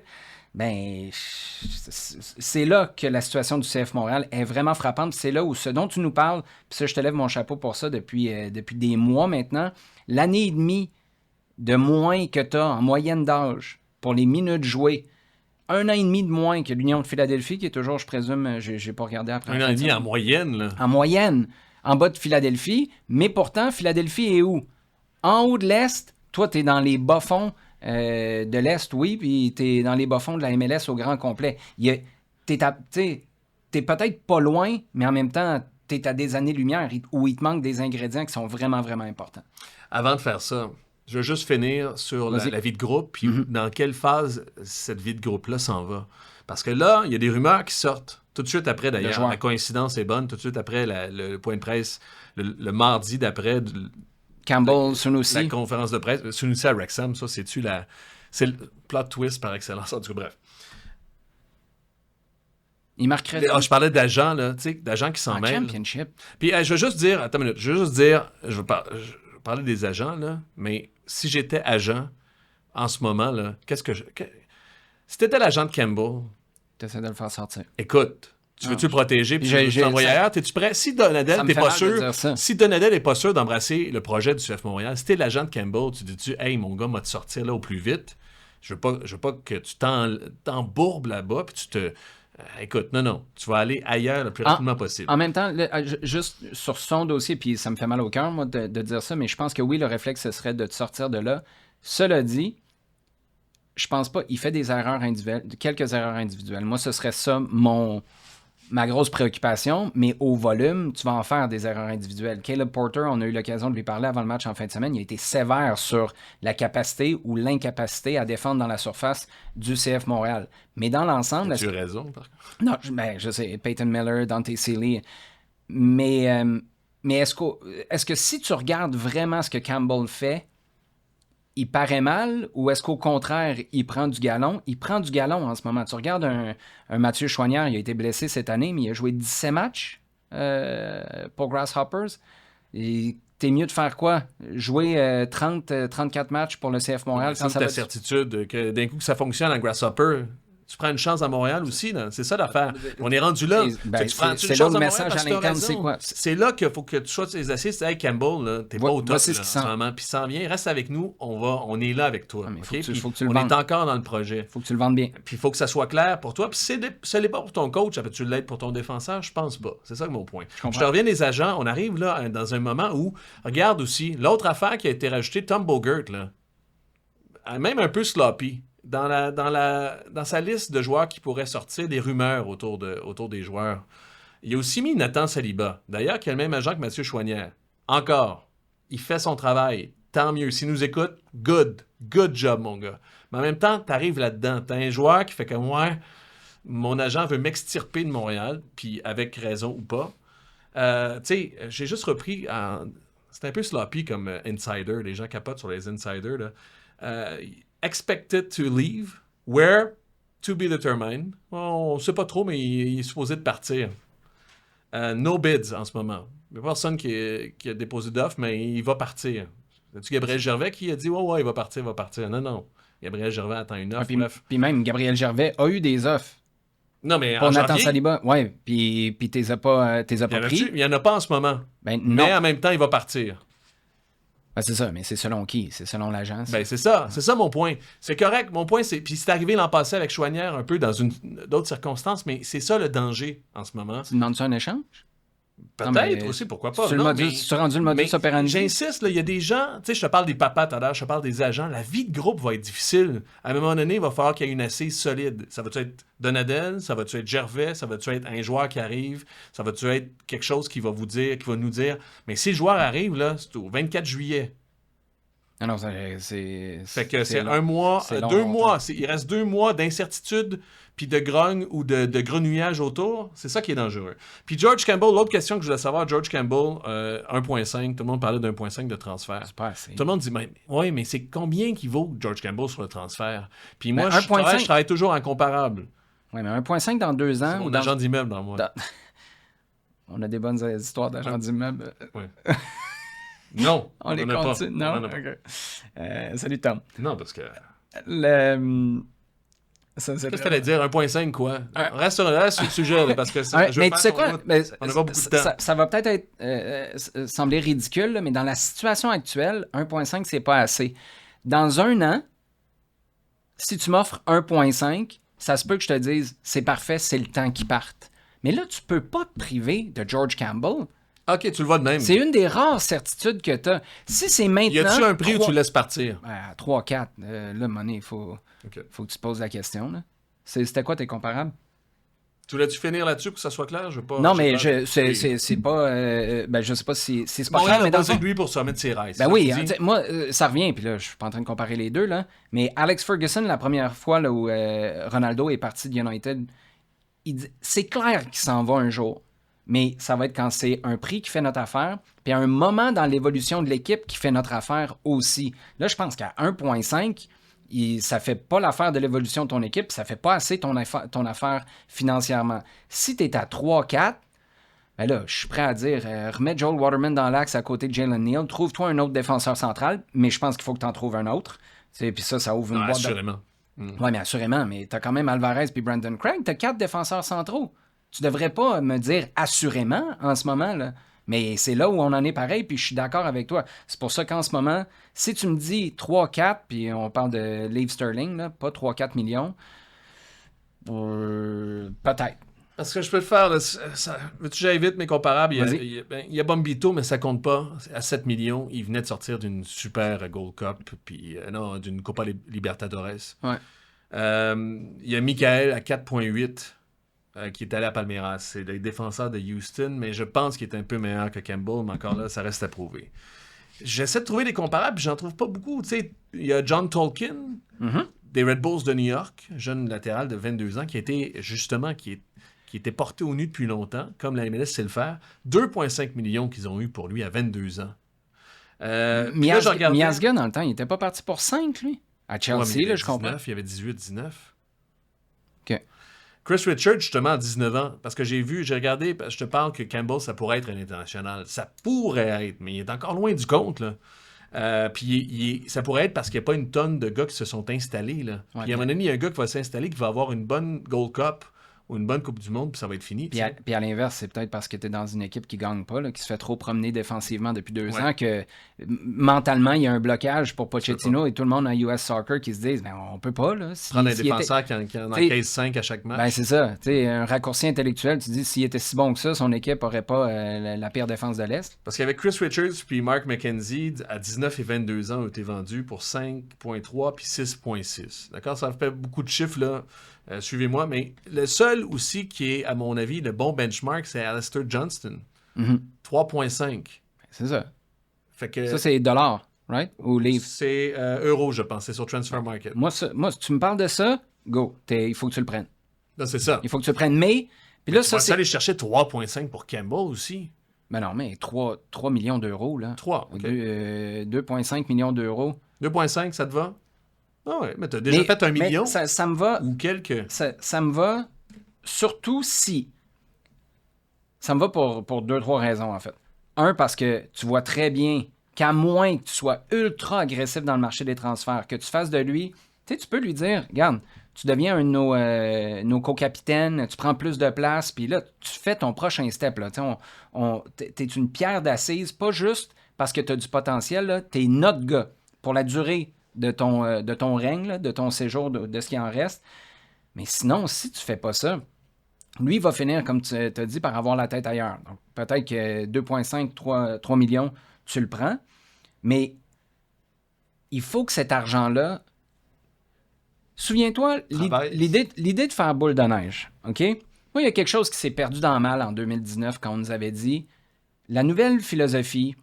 Ben, c'est là que la situation du CF Montréal est vraiment frappante. C'est là où ce dont tu nous parles, puis ça, je te lève mon chapeau pour ça depuis des mois maintenant, l'année et demie de moins que tu as en moyenne d'âge pour les minutes jouées, 1 an et demi de moins que l'Union de Philadelphie, qui est toujours, je présume, j'ai pas regardé après. 1 an et demi en moyenne, là. En moyenne, en bas de Philadelphie, mais pourtant, Philadelphie est où? En haut de l'Est, toi, tu es dans les bas-fonds de l'Est, oui, puis t'es dans les bas-fonds de la MLS au grand complet. T'es peut-être pas loin, mais en même temps, t'es à des années-lumière où il te manque des ingrédients qui sont vraiment, vraiment importants. Avant de faire ça, je veux juste finir sur la vie de groupe, puis dans quelle phase cette vie de groupe-là s'en va. Parce que là, il y a des rumeurs qui sortent tout de suite après, d'ailleurs. La coïncidence est bonne, tout de suite après le point de presse, le mardi d'après... Campbell, Sunusi. La conférence de presse. Sunusi à Wrexham, ça, c'est le plot twist par excellence. En tout cas, bref. Il marquerait... je parlais d'agents, là, tu sais, d'agents qui s'en mêlent. Championship. Puis, je veux juste dire... Attends une minute. Je veux parler des agents, là, mais si j'étais agent, en ce moment, là, si t'étais l'agent de Campbell... T'essaies de le faire sortir. Écoute... Tu veux-tu le protéger puis tu veux t'envoyer ailleurs? T'es-tu prêt? Si Donadel n'est pas sûr d'embrasser le projet du CF Montréal, si t'es l'agent de Campbell, tu dis-tu, hey, mon gars, m'a te sortir là au plus vite. Je veux pas que tu t'embourbes là-bas puis tu te... écoute, non. Tu vas aller ailleurs le plus rapidement possible. En même temps, juste sur son dossier, puis ça me fait mal au cœur, moi, de dire ça, mais je pense que oui, le réflexe, ce serait de te sortir de là. Cela dit, je pense pas. Il fait des erreurs individuelles, quelques erreurs individuelles. Moi, ce serait ça ma grosse préoccupation, mais au volume, tu vas en faire des erreurs individuelles. Caleb Porter, on a eu l'occasion de lui parler avant le match en fin de semaine, il a été sévère sur la capacité ou l'incapacité à défendre dans la surface du CF Montréal. Mais dans l'ensemble... As-tu raison, par contre? Non, je sais, Peyton Miller, Dante Sealy, mais est-ce que si tu regardes vraiment ce que Campbell fait, il paraît mal ou est-ce qu'au contraire, il prend du galon? Il prend du galon en ce moment. Tu regardes un Mathieu Choignard, il a été blessé cette année, mais il a joué 17 matchs pour Grasshoppers. Et t'es mieux de faire quoi? Jouer 34 matchs pour le CF Montréal? Quand ça ta certitude que d'un coup que ça fonctionne à Grasshopper, tu prends une chance à Montréal aussi, là. C'est ça l'affaire. On est rendu là. C'est là le message à l'interne, c'est quoi? C'est là qu'il faut que tu sois les assises. Hey, Campbell, là, t'es pas au top là, en ce moment. Puis s'en vient, reste avec nous, on est là avec toi. Faut que tu on est encore dans le projet. Faut que tu le vendes bien. Puis il faut que ça soit clair pour toi. Puis si ça l'est pas pour ton coach, tu l'aides pour ton défenseur, je pense pas. C'est ça mon point. Je te reviens des agents. On arrive là dans un moment où, regarde aussi, l'autre affaire qui a été rajoutée, Tom Bogert, là, même un peu sloppy. Dans sa liste de joueurs qui pourraient sortir, des rumeurs autour des joueurs. Il a aussi mis Nathan Saliba, d'ailleurs, qui a le même agent que Mathieu Choignard. Encore, il fait son travail. Tant mieux. S'il nous écoute, good job, mon gars. Mais en même temps, tu arrives là-dedans. Tu as un joueur qui fait comme, ouais, mon agent veut m'extirper de Montréal, puis avec raison ou pas. Tu sais, j'ai juste repris... C'est un peu sloppy comme insider. Les gens capotent sur les insiders, là. Expected to leave, where to be determined. On ne sait pas trop, mais il est supposé de partir. No bids en ce moment. Il n'y a personne qui a déposé d'offre, mais il va partir. C'est-tu Gabriel Gervais qui a dit ouais, il va partir. Non. Gabriel Gervais attend une offre. Puis même, Gabriel Gervais a eu des offres. Non, mais pour Nathan Saliba, ouais, puis t'es pas pris. Il n'y en a pas en ce moment. Ben, mais en même temps, il va partir. Ben c'est ça, mais c'est selon qui? C'est selon l'agence? Ben c'est ça mon point. C'est correct, mon point, c'est... Puis c'est arrivé l'an passé avec Choignard un peu dans d'autres circonstances, mais c'est ça le danger en ce moment. Tu demandes ça un échange? Peut-être aussi, pourquoi pas. Tu as rendu le modus operandi? J'insiste, il y a des gens, tu sais, je te parle des papas tout à l'heure, je te parle des agents, la vie de groupe va être difficile. À un moment donné, il va falloir qu'il y ait une assise solide. Ça va-tu être Donadel, ça va-tu être Gervais, ça va-tu être un joueur qui arrive, ça va-tu être quelque chose qui va nous dire, mais si le joueur arrive, là, c'est au 24 juillet. Ah non, c'est... Fait que c'est un mois, 2 mois. Il reste 2 mois d'incertitude puis de grogne ou de grenouillage autour. C'est ça qui est dangereux. Puis George Campbell, l'autre question que je voulais savoir, George Campbell, 1.5, tout le monde parlait d'1.5 de transfert. C'est pas assez. Tout le monde dit, mais c'est combien qu'il vaut George Campbell sur le transfert? Puis moi, je travaille toujours en comparable. Oui, mais 1.5 dans 2 ans... C'est mon agent d'immeuble dans moi. On a des bonnes histoires d'agents d'immeuble. Oui. Non, on les continue. Non? Okay. Salut Tom. Non, parce que... Qu'est-ce que tu allais dire? 1.5 quoi? Reste sur le sujet, là, parce que ça, mais tu sais quoi? On n'a pas beaucoup de temps. Ça va peut-être sembler ridicule, là, mais dans la situation actuelle, 1.5, c'est pas assez. Dans 1 an, si tu m'offres 1.5, ça se peut que je te dise, c'est parfait, c'est le temps qui parte. Mais là, tu peux pas te priver de George Campbell. OK, tu le vois de même. C'est une des rares certitudes que tu as. Si c'est maintenant... Y a-tu un prix où tu le laisses partir? À 3-4. Là, money, il faut que tu poses la question. Là. C'était quoi tes comparables? Tu voulais-tu finir là-dessus pour que ça soit clair? Je veux pas, non, mais c'est pas... je sais pas si c'est pas clair. Mais dans lui pour ça mettre ses rails. Ben oui, moi, ça revient, puis là, je suis pas en train de comparer les deux, là, mais Alex Ferguson, la première fois là, où Ronaldo est parti de United, c'est clair qu'il s'en va un jour. Mais ça va être quand c'est un prix qui fait notre affaire, puis un moment dans l'évolution de l'équipe qui fait notre affaire aussi. Là, je pense qu'à 1.5, ça fait pas l'affaire de l'évolution de ton équipe, ça fait pas assez ton affaire financièrement. Si tu es à 3-4, ben là, je suis prêt à dire, remets Joel Waterman dans l'axe à côté de Jalen Neal, trouve-toi un autre défenseur central, mais je pense qu'il faut que tu en trouves un autre. Puis ça ouvre une boîte assurément. Oui, mais assurément, mais tu as quand même Alvarez puis Brandon Craig, tu as 4 défenseurs centraux. Tu devrais pas me dire assurément en ce moment, là. Mais c'est là où on en est pareil, puis je suis d'accord avec toi. C'est pour ça qu'en ce moment, si tu me dis 3-4, puis on parle de Leave Sterling, là, pas 3-4 millions, peut-être. Parce que je peux le faire, veux-tu que j'aille vite, mes comparables? Il y a Bombito, mais ça compte pas. À 7 millions, il venait de sortir d'une super Gold Cup, puis d'une Copa Libertadores. Ouais. Il y a Michael à 4.8. Qui est allé à Palmeiras. C'est le défenseur de Houston, mais je pense qu'il est un peu meilleur que Campbell, mais encore là, ça reste à prouver. J'essaie de trouver des comparables, puis j'en trouve pas beaucoup. Tu sais, il y a John Tolkien, des Red Bulls de New York, jeune latéral de 22 ans, qui était porté au nu depuis longtemps, comme la MLS sait le faire. 2,5 millions qu'ils ont eu pour lui à 22 ans. Miazga, dans le temps, il était pas parti pour 5, lui? À Chelsea, là, je comprends. Il y avait 18-19. OK. Chris Richards, justement, à 19 ans, parce que j'ai regardé, je te parle que Campbell, ça pourrait être un international. Ça pourrait être, mais il est encore loin du compte, là. Puis ça pourrait être parce qu'il n'y a pas une tonne de gars qui se sont installés, là. Ouais, puis à un moment donné, il y a un gars qui va s'installer, qui va avoir une bonne Gold Cup ou une bonne Coupe du Monde, puis ça va être fini. Puis à l'inverse, c'est peut-être parce que tu es dans une équipe qui ne gagne pas, là, qui se fait trop promener défensivement depuis 2 ans, que mentalement, il y a un blocage pour Pochettino et tout le monde à US Soccer qui se disent ben, on peut pas. Là, prendre un défenseur qui en encaisse 5 à chaque match. Ben, c'est ça. Un raccourci intellectuel, tu dis s'il était si bon que ça, son équipe n'aurait pas la pire défense de l'Est. Parce qu'avec Chris Richards puis Mark McKenzie, à 19 et 22 ans, ont été vendus pour 5,3 puis 6,6. D'accord? Ça fait beaucoup de chiffres, là. Suivez-moi, mais le seul aussi qui est, à mon avis, le bon benchmark, c'est Alistair Johnston. 3,5. C'est ça. Fait que, ça, c'est dollars, right? Ou livres? C'est euros, je pense. C'est sur Transfer Market. Moi, si tu me parles de ça, go. Il faut que tu le prennes. Non, c'est ça. Il faut que tu le prennes, mais... Puis là, tu vas aller chercher 3,5 pour Campbell aussi. Ben non, mais 3 millions d'euros, là. 3, OK. 2,5 millions d'euros. 2,5, ça te va? Ah ouais, mais t'as déjà fait 1 million. Ça me va. Ou quelques. Ça me va, surtout si. Ça me va pour 2-3 raisons, en fait. Un, parce que tu vois très bien qu'à moins que tu sois ultra agressif dans le marché des transferts, que tu fasses de lui, tu sais, tu peux lui dire, regarde, tu deviens un de nos co-capitaines, tu prends plus de place, puis là, tu fais ton prochain step. Là. T'es une pierre d'assise, pas juste parce que tu as du potentiel, tu es notre gars pour la durée de ton règne, là, de ton séjour, de ce qui en reste. Mais sinon, si tu fais pas ça, lui va finir, comme tu as dit, par avoir la tête ailleurs. Donc, peut-être que 2,5, 3 millions, tu le prends. Mais il faut que cet argent-là... Souviens-toi, l'idée de faire boule de neige, OK? Moi, il y a quelque chose qui s'est perdu dans le mal en 2019 quand on nous avait dit la nouvelle philosophie,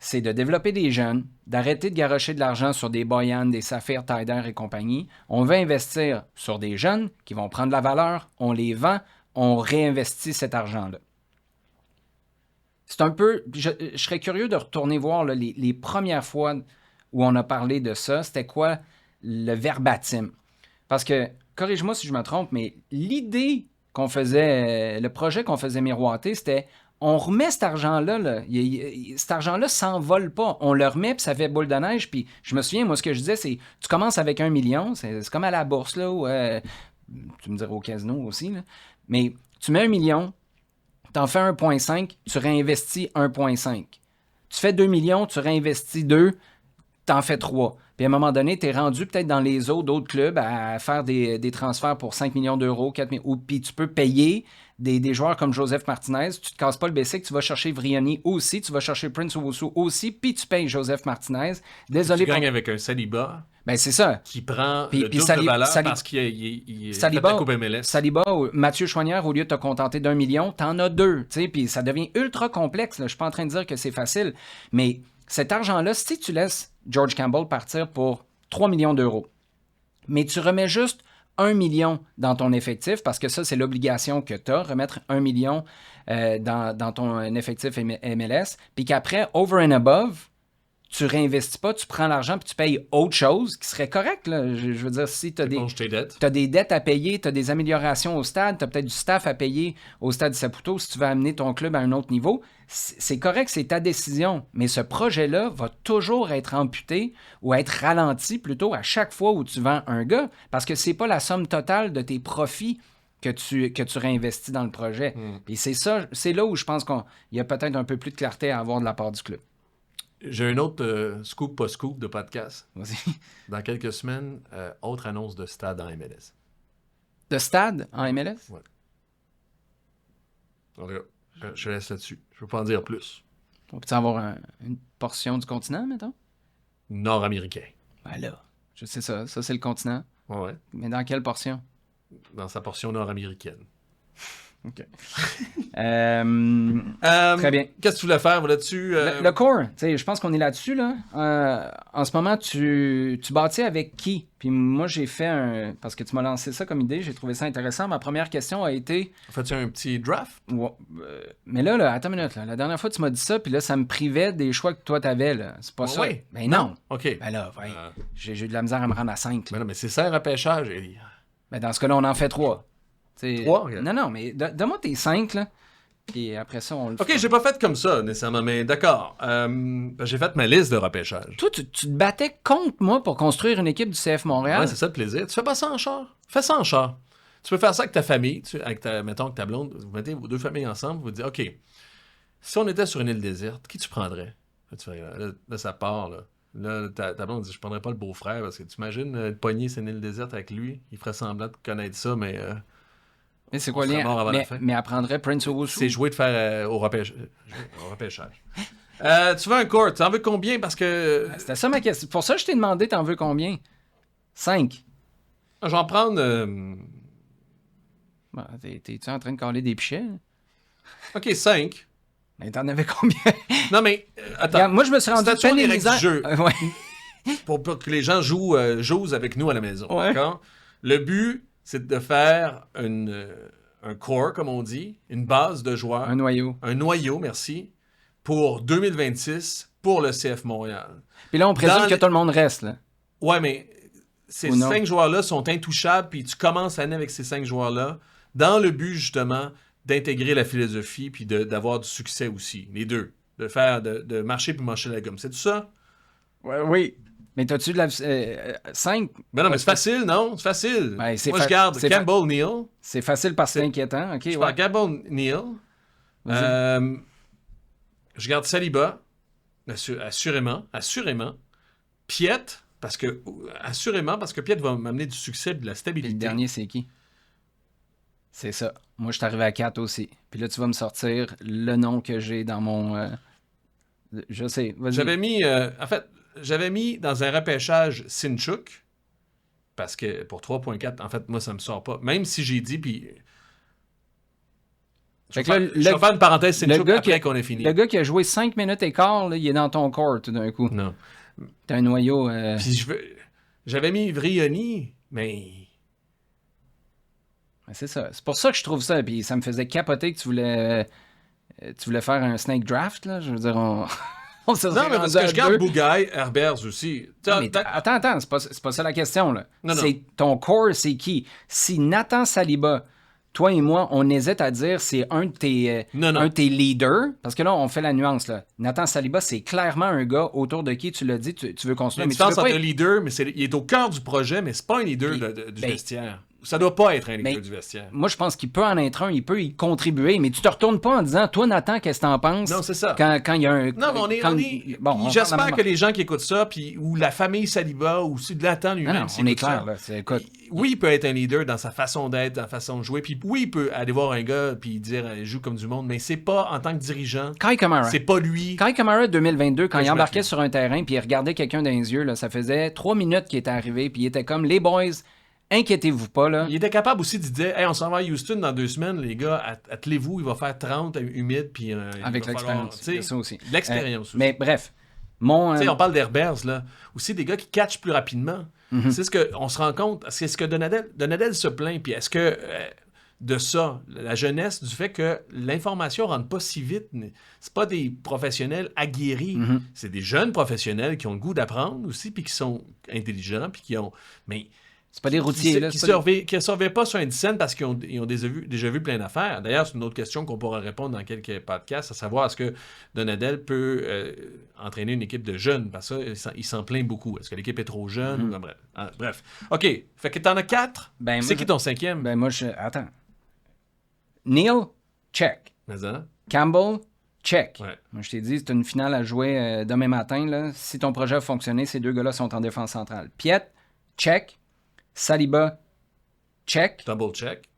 c'est de développer des jeunes, d'arrêter de garrocher de l'argent sur des Boyan, des Saphir, Tider et compagnie. On va investir sur des jeunes qui vont prendre la valeur, on les vend, on réinvestit cet argent-là. C'est un peu... Je serais curieux de retourner voir là, les premières fois où on a parlé de ça. C'était quoi le verbatim? Parce que, corrige-moi si je me trompe, mais l'idée qu'on faisait, le projet qu'on faisait miroiter, c'était on remet cet argent-là, là, cet argent-là s'envole pas. On le remet, puis ça fait boule de neige. Puis je me souviens, moi, ce que je disais, c'est tu commences avec 1 million, c'est comme à la bourse, là, où, tu me dirais au casino aussi, là. Mais tu mets 1 million, t'en fais 1,5, tu réinvestis 1,5. Tu fais 2 millions, tu réinvestis 2, t'en fais 3. Puis à un moment donné, t'es rendu peut-être dans les eaux d'autres clubs à faire des transferts pour 5 millions d'euros, 4 millions, puis tu peux payer des joueurs comme Joseph Martinez. Tu te casses pas le basic, tu vas chercher Vrioni aussi, tu vas chercher Prince Owusu aussi, puis tu payes Joseph Martinez. Désolé. Tu gagnes avec un Saliba. Ben c'est ça. Qui prend le double de valeur parce qu'il est la Coupe MLS. Saliba, Mathieu Choignard, au lieu de te contenter d'1 million, t'en as 2. Puis ça devient ultra complexe. Là. Je suis pas en train de dire que c'est facile. Mais cet argent-là, si tu laisses George Campbell partir pour 3 millions d'euros, mais tu remets juste 1 million dans ton effectif, parce que ça, c'est l'obligation que tu as, remettre 1 million dans ton effectif MLS, puis qu'après, over and above, tu réinvestis pas, tu prends l'argent puis tu payes autre chose qui serait correct. Là. Je veux dire, si tu as des dettes à payer, tu as des améliorations au stade, tu as peut-être du staff à payer au stade Saputo si tu veux amener ton club à un autre niveau, c'est correct, c'est ta décision. Mais ce projet-là va toujours être amputé ou être ralenti plutôt à chaque fois où tu vends un gars parce que c'est pas la somme totale de tes profits que tu réinvestis dans le projet. Et c'est là où je pense qu'il y a peut-être un peu plus de clarté à avoir de la part du club. J'ai un autre scoop pas scoop de podcast. Vas-y. Dans quelques semaines, autre annonce de stade en MLS. De stade en MLS? Oui. Je laisse là-dessus. Je ne peux pas en dire plus. On peut avoir une portion du continent, mettons? Nord-américain. Ben là, je sais ça. Ça, c'est le continent. Ouais. Mais dans quelle portion? Dans sa portion nord-américaine. OK. Très bien. Qu'est-ce que tu voulais faire là-dessus? Le core, je pense qu'on est là-dessus. Là. En ce moment, tu bâtis avec qui? Puis moi, j'ai fait parce que tu m'as lancé ça comme idée, j'ai trouvé ça intéressant. Ma première question a été... Fais-tu un petit draft? Mais là, attends une minute. Là. La dernière fois, tu m'as dit ça, puis là, ça me privait des choix que toi, t'avais. Là. C'est pas ça? Oui. Ben non. OK. Ben là, j'ai eu de la misère à me rendre à 5. Mais non, mais c'est ça, un repêchage, Élie. Ben dans ce cas-là, on en fait 3. 3? Okay. Non, mais donne-moi tes 5, là. Puis après ça, on le fait. OK, j'ai pas fait comme ça, nécessairement, mais d'accord. J'ai fait ma liste de repêchage. Toi, tu te battais contre moi pour construire une équipe du CF Montréal. Ouais, c'est ça le plaisir. Tu fais pas ça en char. Fais ça en char. Tu peux faire ça avec ta famille, mettons que ta blonde, vous mettez vos deux familles ensemble, vous vous dites, OK, si on était sur une île déserte, qui tu prendrais? Là, ça part, là. Là, ta blonde dit, je prendrais pas le beau-frère, parce que tu imagines te pogner sur une île déserte avec lui, il ferait semblant de connaître ça, mais... Mais c'est quoi le lien? Mais apprendrait Prince Owusu? C'est jouer de faire au repêchage. Tu veux un court? T'en veux combien? Parce que... C'était ça ma question. Pour ça, je t'ai demandé, t'en veux combien? 5. Je vais en prendre... T'es-tu en train de caler des pichets? OK, 5. Mais t'en avais combien? Non, mais... attends. Regarde, moi, je me suis rendu peine les règles du jeu. Ouais. pour que les gens jouent avec nous à la maison. Ouais. D'accord? Le but... c'est de faire un core, comme on dit, une base de joueurs. Un noyau. Un noyau, merci, pour 2026, pour le CF Montréal. Puis là, on présume que tout le monde reste, là. Ouais, mais ces 5 joueurs-là sont intouchables, puis tu commences l'année avec ces 5 joueurs-là, dans le but, justement, d'intégrer la philosophie, puis d'avoir du succès aussi, les deux. De marcher puis manger la gomme. C'est tout ça? Ouais, oui. Mais t'as-tu de la... 5? Ben non, mais c'est facile, non? C'est facile. Ben, moi, je garde Campbell Neal. C'est facile parce que c'est inquiétant. OK, je garde Campbell Neal. Je garde Saliba. Assurément. Piet, parce que Piet va m'amener du succès et de la stabilité. Et le dernier, c'est qui? C'est ça. Moi, je suis arrivé à 4 aussi. Puis là, tu vas me sortir le nom que j'ai dans mon... Je sais. Vas-y. J'avais mis... J'avais mis dans un repêchage Sinchuk, parce que pour 3.4, en fait, moi, ça me sort pas. Même si j'ai dit, puis Je vais faire une parenthèse, c'est une après qu'on ait fini. Le gars qui a joué 5 minutes et quart, là, il est dans ton corps tout d'un coup. Non. T'as un noyau... Puis j'avais mis Vrioni, mais... C'est ça. C'est pour ça que je trouve ça. Puis ça me faisait capoter que tu voulais faire un snake draft, là. Je veux dire, on se non, mais parce que je garde Bougaï, Herbers aussi. Attends, c'est pas ça la question, là. Non. Ton core, c'est qui? Si Nathan Saliba, toi et moi, on hésite à dire c'est un de tes leaders, parce que là, on fait la nuance, là. Nathan Saliba, c'est clairement un gars autour de qui, tu l'as dit, tu veux construire. Mais tu penses entre un leader, mais il est au cœur du projet, mais c'est pas un leader du vestiaire. Ça doit pas être un leader du vestiaire. Moi, je pense qu'il peut en être un, il peut y contribuer, mais tu te retournes pas en disant, toi, Nathan, qu'est-ce que t'en penses? Non, c'est ça. Quand il y a un... Non, mais j'espère que les gens qui écoute ça, puis ou la famille Saliba, ou Nathan lui-même, on est clair, là. Oui, il peut être un leader dans sa façon d'être, dans sa façon de jouer, puis oui, il peut aller voir un gars, puis dire, joue comme du monde, mais c'est pas en tant que dirigeant. Kai Kamara. C'est pas lui. Kai Kamara, 2022, quand il embarquait sur un terrain, puis il regardait quelqu'un dans les yeux, là, ça faisait 3 minutes qu'il était arrivé, puis il était comme, les boys... Inquiétez-vous pas, là. Il était capable aussi de dire, hey, on s'en va à Houston dans 2 semaines, les gars, attelez-vous, il va faire 30 humide, puis avec l'expérience, ça aussi. L'expérience aussi. Mais bref, on parle d'Herbers, là. Aussi des gars qui catchent plus rapidement. Mm-hmm. C'est ce qu'on se rend compte. C'est ce que Donadel se plaint, puis est-ce que de ça, la jeunesse, du fait que l'information rentre pas si vite, c'est pas des professionnels aguerris, c'est des jeunes professionnels qui ont le goût d'apprendre aussi, puis qui sont intelligents, puis qui ont... Mais c'est pas des routiers, qui ne surveillent pas sur une scène parce qu'ils ont déjà vu plein d'affaires. D'ailleurs, c'est une autre question qu'on pourra répondre dans quelques podcasts, à savoir est-ce que Donadel peut entraîner une équipe de jeunes, parce que ça, il s'en plaint beaucoup. Est-ce que l'équipe est trop jeune? Bref. OK. Fait que t'en as 4. C'est qui ton 5e? Ben moi, attends. Neil, check. Campbell, check. Ouais. Moi, je t'ai dit, c'est une finale à jouer demain matin. Là. Si ton projet a fonctionné, ces 2 gars-là sont en défense centrale. Piet, check. Saliba, check. Double check.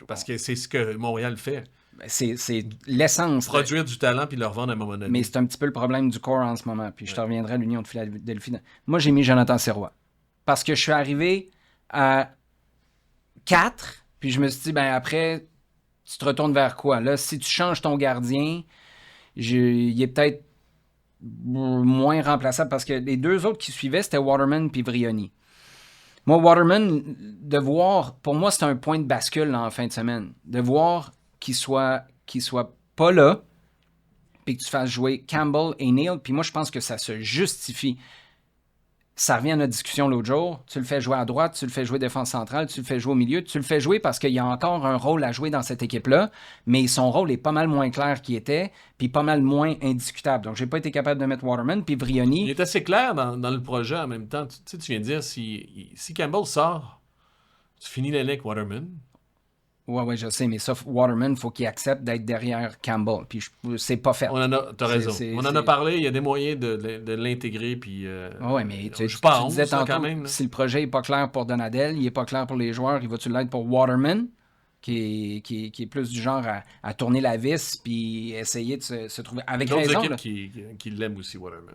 Parce que c'est ce que Montréal fait. C'est l'essence. Produire du talent puis le revendre à un moment donné. Mais c'est un petit peu le problème du corps en ce moment. Puis je te reviendrai à l'Union de Philadelphie. Moi, j'ai mis Jonathan Sirois. Parce que je suis arrivé à 4. Puis je me suis dit, après, tu te retournes vers quoi? Là, si tu changes ton gardien, il est peut-être moins remplaçable. Parce que les 2 autres qui suivaient, c'était Waterman puis Vrioni. Moi, Waterman, de voir, pour moi, c'est un point de bascule là, en fin de semaine. De voir qu'il soit pas là, puis que tu fasses jouer Campbell et Neil, puis moi, je pense que ça se justifie. Ça revient à notre discussion l'autre jour. Tu le fais jouer à droite, tu le fais jouer défense centrale, tu le fais jouer au milieu, tu le fais jouer parce qu'il y a encore un rôle à jouer dans cette équipe-là, mais son rôle est pas mal moins clair qu'il était, puis pas mal moins indiscutable. Donc, j'ai pas été capable de mettre Waterman, puis Vrioni... Il est assez clair dans le projet en même temps. Tu viens de dire, si Campbell sort, tu finis l'année avec Waterman. Ouais, je sais, mais ça, Waterman, il faut qu'il accepte d'être derrière Campbell. Puis c'est pas fait. T'as raison. On en a parlé, il y a des moyens de l'intégrer. Puis, mais tu disais tantôt, quand même, si le projet n'est pas clair pour Donadel, il n'est pas clair pour les joueurs, il va-tu l'être pour Waterman, qui est plus du genre à tourner la vis puis essayer de se trouver. Avec raison. D'autres équipes qui l'aiment aussi, Waterman.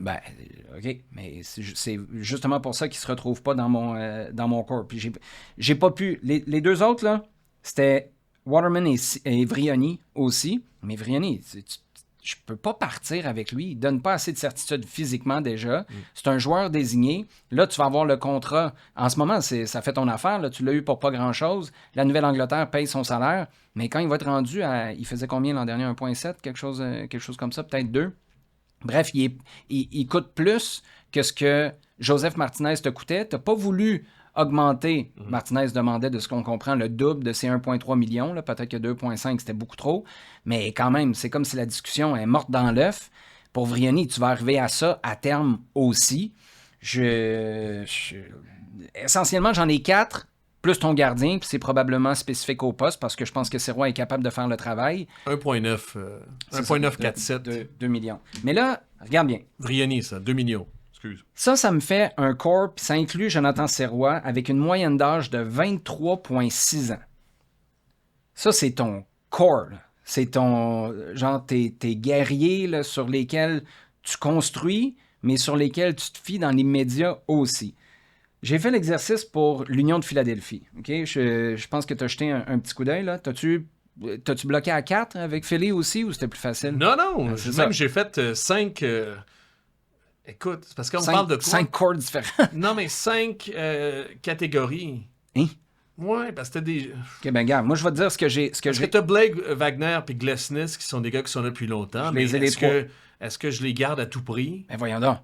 OK, mais c'est justement pour ça qu'il ne se retrouve pas dans mon corps. Puis j'ai pas pu. Les 2 autres, là, c'était Waterman et Vrioni aussi. Mais Vrioni, je peux pas partir avec lui. Il donne pas assez de certitude physiquement déjà. C'est un joueur désigné. Là, tu vas avoir le contrat. En ce moment, ça fait ton affaire. Là, tu l'as eu pour pas grand-chose. La Nouvelle-Angleterre paye son salaire. Mais quand il va être rendu à... Il faisait combien l'an dernier? 1,7? Quelque chose comme ça, peut-être 2. Bref, il coûte plus que ce que Joseph Martinez te coûtait. Tu n'as pas voulu... augmenter. Martinez demandait, de ce qu'on comprend, le double de ses 1,3 millions. Là. Peut-être que 2,5, c'était beaucoup trop. Mais quand même, c'est comme si la discussion est morte dans l'œuf. Pour Vrioni, tu vas arriver à ça à terme aussi. Essentiellement, j'en ai 4, plus ton gardien, puis c'est probablement spécifique au poste, parce que je pense que Sirois est capable de faire le travail. 1,947. 2 millions. Mais là, regarde bien. Vrioni, ça, 2 millions. Ça me fait un corps, puis ça inclut Jonathan Sirois, avec une moyenne d'âge de 23,6 ans. Ça, c'est ton corps. Là. C'est ton... genre, tes guerriers là, sur lesquels tu construis, mais sur lesquels tu te fies dans l'immédiat aussi. J'ai fait l'exercice pour l'Union de Philadelphie. Okay? Je pense que tu as jeté un petit coup d'œil. Là. T'as-tu T'as-tu bloqué à 4 avec Philly aussi ou c'était plus facile? Non. J'ai fait 5... Écoute, c'est parce qu'on parle de quoi? 5 chords différents. Non, mais 5 catégories. Hein? Ouais, parce que t'as des... OK, ben gars, moi je vais te dire ce que j'ai... Parce que t'as Blake Wagner puis Glesnes qui sont des gars qui sont là depuis longtemps. Mais est-ce que je les garde à tout prix? Ben voyons donc.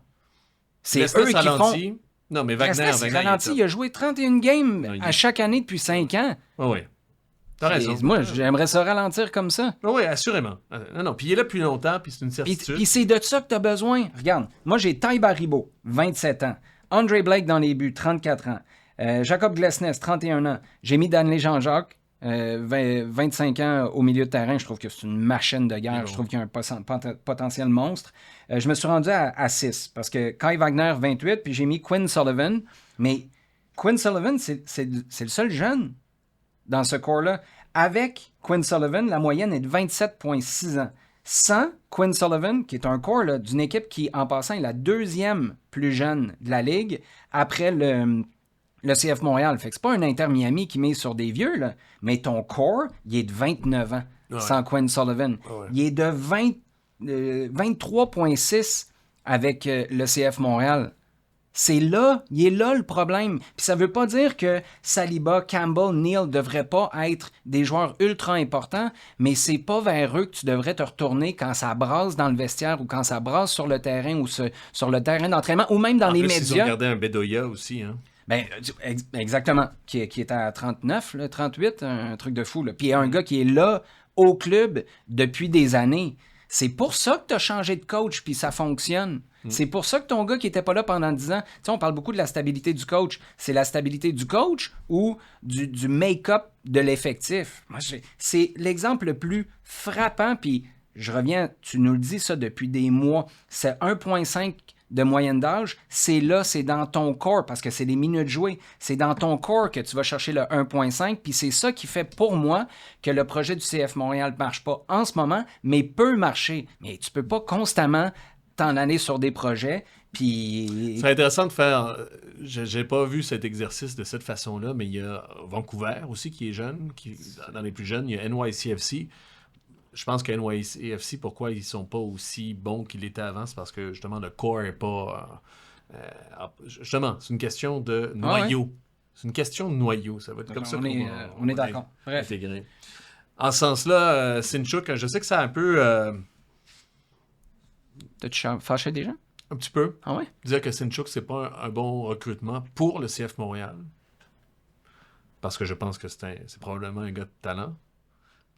C'est Glesnes eux qui ralenti. font... Non, mais Wagner ralenti, il a joué 31 games à chaque année depuis 5 ans. Oui. T'as raison. Moi, j'aimerais ça ralentir comme ça. Oui, assurément. Non, puis il est là depuis longtemps, puis c'est une certitude. Puis c'est de ça que t'as besoin. Regarde, moi j'ai Ty Baribeau, 27 ans. Andre Blake dans les buts, 34 ans. Jacob Glesnes, 31 ans. J'ai mis Danley Jean-Jacques, 25 ans au milieu de terrain. Je trouve que c'est une machine de guerre. Je trouve qu'il y a un potentiel monstre. Je me suis rendu à 6 parce que Kai Wagner, 28, puis j'ai mis Quinn Sullivan. Mais Quinn Sullivan, c'est le seul jeune dans ce corps-là. Avec Quinn Sullivan, la moyenne est de 27,6 ans. Sans Quinn Sullivan, qui est un corps d'une équipe qui, en passant, est la deuxième plus jeune de la Ligue, après le CF Montréal. Fait que c'est pas un Inter Miami qui met sur des vieux, là, mais ton corps, il est de 29 ans, sans Quinn Sullivan. Ouais. Il est de 23,6 avec le CF Montréal. Il est là le problème. Puis ça veut pas dire que Saliba, Campbell, Neal devraient pas être des joueurs ultra importants, mais c'est pas vers eux que tu devrais te retourner quand ça brasse dans le vestiaire ou quand ça brasse sur le terrain ou sur le terrain d'entraînement ou même dans les médias. Ils ont gardé un Bedoya aussi, hein? Ben, exactement. Qui est à 39, là, 38, un truc de fou. Là. Puis il y a un gars qui est là au club depuis des années. C'est pour ça que tu as changé de coach, puis ça fonctionne. C'est pour ça que ton gars qui n'était pas là pendant 10 ans, tu sais, on parle beaucoup de la stabilité du coach. C'est la stabilité du coach ou du make-up de l'effectif? Moi, c'est l'exemple le plus frappant, puis je reviens, tu nous le dis ça depuis des mois, c'est 1,5 de moyenne d'âge, c'est dans ton corps, parce que c'est des minutes jouées. C'est dans ton corps que tu vas chercher le 1,5, puis c'est ça qui fait pour moi que le projet du CF Montréal ne marche pas en ce moment, mais peut marcher. Mais tu peux pas constamment t'en aller sur des projets, puis... C'est intéressant de faire... J'ai pas vu cet exercice de cette façon-là, mais il y a Vancouver aussi qui est jeune, dans les plus jeunes, il y a NYCFC. Je pense que NYCFC, pourquoi ils sont pas aussi bons qu'ils l'étaient avant, c'est parce que justement le corps est pas... justement, c'est une question de noyau. Ouais. C'est une question de noyau. Ça va être comme ça on est d'accord. Intégré. En ce sens-là, Sintchuk, je sais que c'est un peu... T'as-tu fâché des gens? Un petit peu. Ah ouais? Dire que Sintchuk, c'est pas un bon recrutement pour le CF Montréal. Parce que je pense que c'est probablement un gars de talent.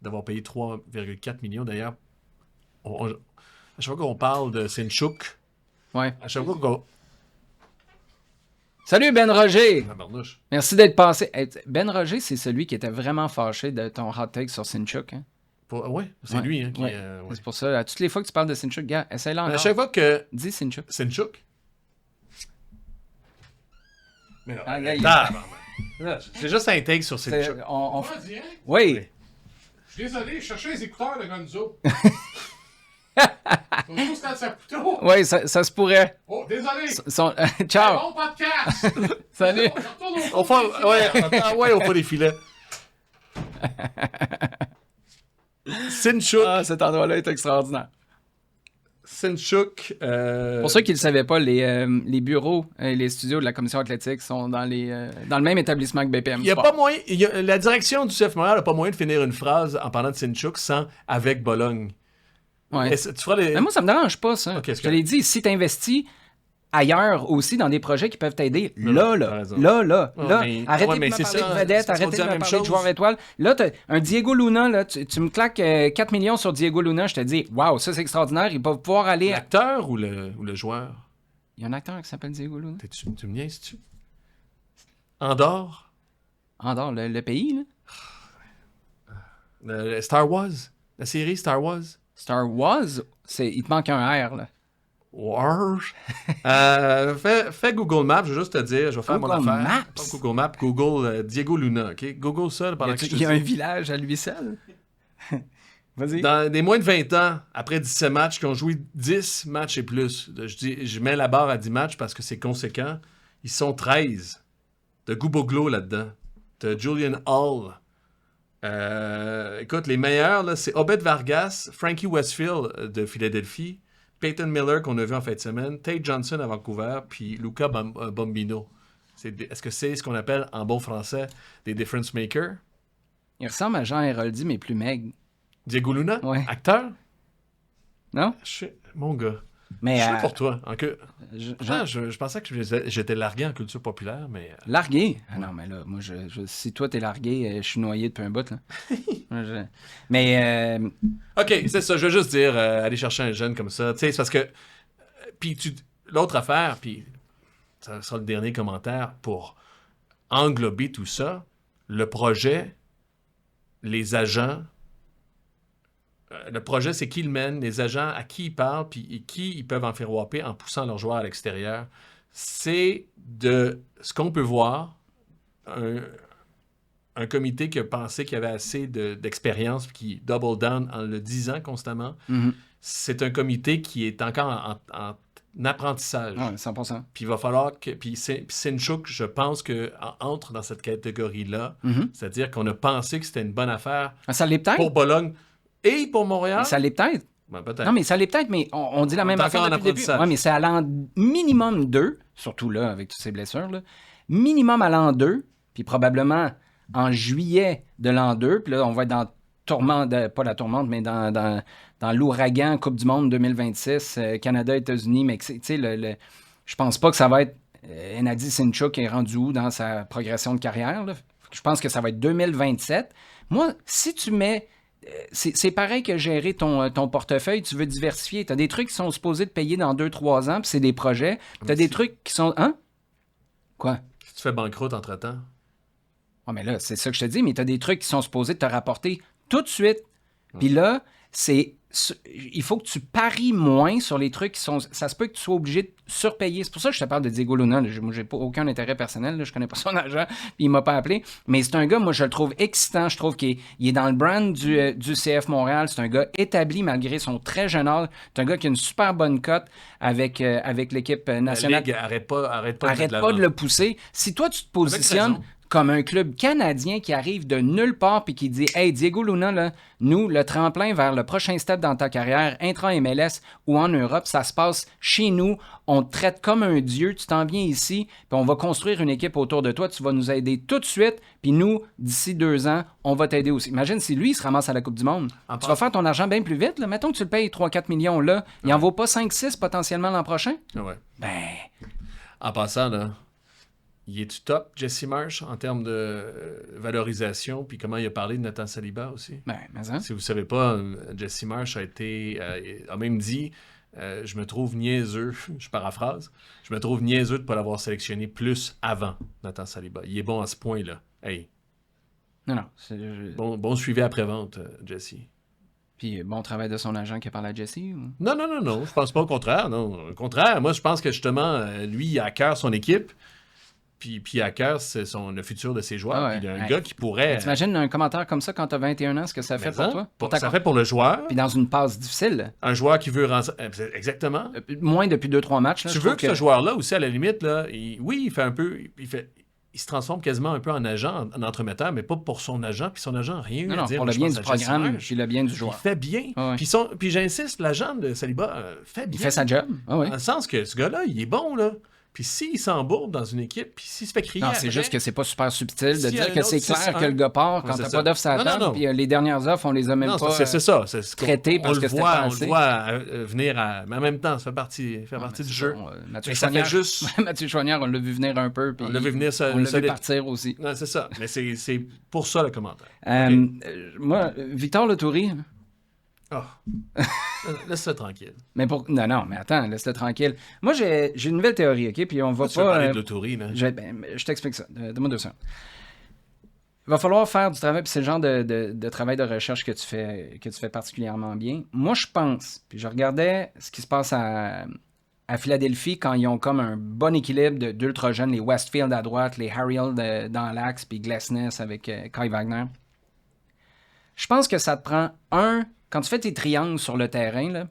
D'avoir payé 3,4 millions. D'ailleurs, à chaque fois qu'on parle de Sintchuk, ouais. À chaque fois qu'on... Salut Ben Roger! Barnouche. Merci d'être passé. Ben Roger, c'est celui qui était vraiment fâché de ton hot take sur Sintchuk. Hein? Oui, c'est lui. Hein, ouais. C'est pour ça. À toutes les fois que tu parles de Sintchuk, gars, essaye-le encore. À chaque fois que... Dis Sintchuk. Sintchuk? Mais non, c'est juste un take sur Sintchuk. Oui. Je suis désolé, je cherchais les écouteurs de Gonzo. Ils sont tous dans sa couteau. Oui, ça se pourrait. Oh, désolé. Ciao. Bon podcast. Salut. On fait des filets. Sintchuk. Ah, cet endroit-là est extraordinaire. Sintchuk. Pour ceux qui ne le savaient pas, les bureaux et les studios de la commission athlétique sont dans le même établissement que BPM. Il y a pas moyen. La direction du CF Montréal n'a pas moyen de finir une phrase en parlant de Sintchuk sans avec Bologne. Ouais. Tu feras les... Mais moi, ça me dérange pas, ça. Okay, je te l'ai dit, si tu investis ailleurs aussi dans des projets qui peuvent t'aider, là. Arrêtez de me parler de vedettes, arrêtez de me parler de joueurs étoiles. Là, un Diego Luna, là, tu me claques 4 millions sur Diego Luna, je te dis, waouh, ça c'est extraordinaire, il va pouvoir aller... L'acteur ou le joueur? Il y a un acteur qui s'appelle Diego Luna. Tu me niaises-tu? Andorre, le pays, là? Star Wars? La série Star Wars? Star Wars? Il te manque un R, là. Wars. Fais Google Maps, je vais juste te dire, je vais faire mon affaire. Maps? Google Maps, Google Diego Luna, OK? Google ça pendant que il y a un village à lui seul. Vas-y. Dans des moins de 20 ans, après 17 matchs, qui ont joué 10 matchs et plus, je mets la barre à 10 matchs parce que c'est conséquent, ils sont 13. T'as Guboglo là-dedans. T'as Julian Hall. Écoute, les meilleurs, là, c'est Obed Vargas, Frankie Westfield de Philadelphie, Peyton Miller qu'on a vu en fin de semaine, Tate Johnson à Vancouver, puis Luca Bombino. Est-ce que c'est ce qu'on appelle en bon français des difference makers? Il ressemble à Jean Héroldi, mais plus maigre. Diego Luna? Ouais. Acteur? Non? Mon gars. Mais, je suis pour toi. Je pensais que j'étais largué en culture populaire, mais... Largué? Ah non, mais là, moi, si toi, t'es largué, je suis noyé depuis un bout, là. Mais... OK, c'est ça. Je veux juste dire, aller chercher un jeune comme ça. Tu sais, c'est parce que... Puis l'autre affaire, puis ça sera le dernier commentaire pour englober tout ça, le projet, les agents... le projet, c'est qui le mène, les agents, à qui ils parlent, puis qui ils peuvent en faire whopper en poussant leurs joueurs à l'extérieur. C'est de ce qu'on peut voir, un comité qui a pensé qu'il y avait assez d'expérience, puis qui double down en le disant constamment. Mm-hmm. C'est un comité qui est encore en apprentissage. Ouais, 100%. Puis il va falloir que... Puis Seinchuk, je pense entre dans cette catégorie-là. Mm-hmm. C'est-à-dire qu'on a pensé que c'était une bonne affaire Ça l'est peut-être. pour Bologne. Et pour Montréal? Ça l'est peut-être. Ben, peut-être. Non, mais ça l'est peut-être, mais on dit la même affaire depuis le début. Oui, mais c'est à l'an minimum 2, surtout là, avec toutes ces blessures, là. Minimum à l'an 2, puis probablement en juillet de l'an 2, puis là, on va être dans pas la tourmente, mais dans l'ouragan Coupe du Monde 2026, Canada, États-Unis, Mexique. Tu sais, je pense pas que ça va être Hennady Seinchuk qui est rendu où dans sa progression de carrière, là. Je pense que ça va être 2027. Moi, si tu mets... C'est pareil que gérer ton portefeuille, tu veux diversifier. Tu as des trucs qui sont supposés te payer dans 2-3 ans, puis c'est des projets. Tu as des trucs qui sont... Hein? Quoi? Si tu fais banqueroute entre-temps. Oh, mais là, c'est ça que je te dis, mais tu as des trucs qui sont supposés te rapporter tout de suite. Puis là, il faut que tu paries moins sur les trucs qui sont... Ça se peut que tu sois obligé de surpayer. C'est pour ça que je te parle de Diego Luna. Moi, j'ai pas aucun intérêt personnel. Là. Je connais pas son agent. Puis il m'a pas appelé. Mais c'est un gars, moi, je le trouve excitant. Je trouve qu'il est dans le brand du CF Montréal. C'est un gars établi malgré son très jeune âge. C'est un gars qui a une super bonne cote avec l'équipe nationale. La Ligue arrête pas de le pousser. Si toi, tu te positionnes comme un club canadien qui arrive de nulle part puis qui dit « Hey, Diego Luna, là, nous, le tremplin vers le prochain step dans ta carrière, intra-MLS ou en Europe, ça se passe chez nous. On te traite comme un dieu. Tu t'en viens ici, puis on va construire une équipe autour de toi. Tu vas nous aider tout de suite. Puis nous, d'ici 2 ans, on va t'aider aussi. » Imagine si lui, il se ramasse à la Coupe du Monde. Tu vas faire ton argent bien plus vite. Là. Mettons que tu le payes 3-4 millions là. Il en vaut pas 5-6 potentiellement l'an prochain? Ouais. Ben... En passant, là... Il est-tu top, Jesse Marsh, en termes de valorisation, puis comment il a parlé de Nathan Saliba aussi? Ben, mais hein? Si vous ne savez pas, Jesse Marsh a même dit je me trouve niaiseux, je paraphrase, je me trouve niaiseux de ne pas l'avoir sélectionné plus avant Nathan Saliba. Il est bon à ce point-là. Hey. Non. Bon suivi après-vente, Jesse. Puis bon travail de son agent qui a parlé à Jesse? Ou... Non. Je pense pas au contraire. Non. Au contraire, moi, je pense que justement, lui, il a à cœur son équipe. Puis à cœur, c'est le futur de ses joueurs. Puis il y a un gars qui pourrait... T'imagines un commentaire comme ça quand t'as 21 ans, ce que ça fait pour toi? Ça fait pour le joueur. Puis dans une passe difficile. Un joueur qui veut... Exactement. Moins depuis 2-3 matchs. Là, tu veux que ce joueur-là aussi, à la limite, là, il fait un peu... Il se transforme quasiment un peu en agent, en entremetteur, mais pas pour son agent. Puis son agent, rien à dire. Pour le bien du programme, puis le bien du joueur. Il fait bien. Puis j'insiste, l'agent de Saliba fait bien. Il fait sa job. Dans le sens que ce gars-là, il est bon, là. Puis s'il s'embourbe dans une équipe, puis s'il se fait crier. Non, c'est juste que c'est pas super subtil de dire que c'est clair que le gars part quand t'as pas d'offre sur la table. Puis les dernières offres, on les a même pas traitées parce que c'était pensé. On le voit venir mais en même temps, ça fait partie du jeu. Mathieu Choignard, on l'a vu venir un peu. On l'a vu venir, on l'a vu partir aussi. Non, c'est ça. Mais c'est pour ça le commentaire. Moi, Victor Letouris... Laisse-le tranquille. Mais non, mais attends, laisse-le tranquille. Moi, j'ai une nouvelle théorie, OK? Puis on va pas... Tu veux parler de l'autorie, là? Je t'explique ça. Donne-moi 2 secondes. Il va falloir faire du travail, puis c'est le genre de travail de recherche que tu fais particulièrement bien. Moi, je pense, puis je regardais ce qui se passe à Philadelphie quand ils ont comme un bon équilibre d'ultra jeunes, les Westfield à droite, les Harriel dans l'axe, puis Glesnes avec Kai Wagner. Je pense que ça te prend quand tu fais tes triangles sur le terrain, là,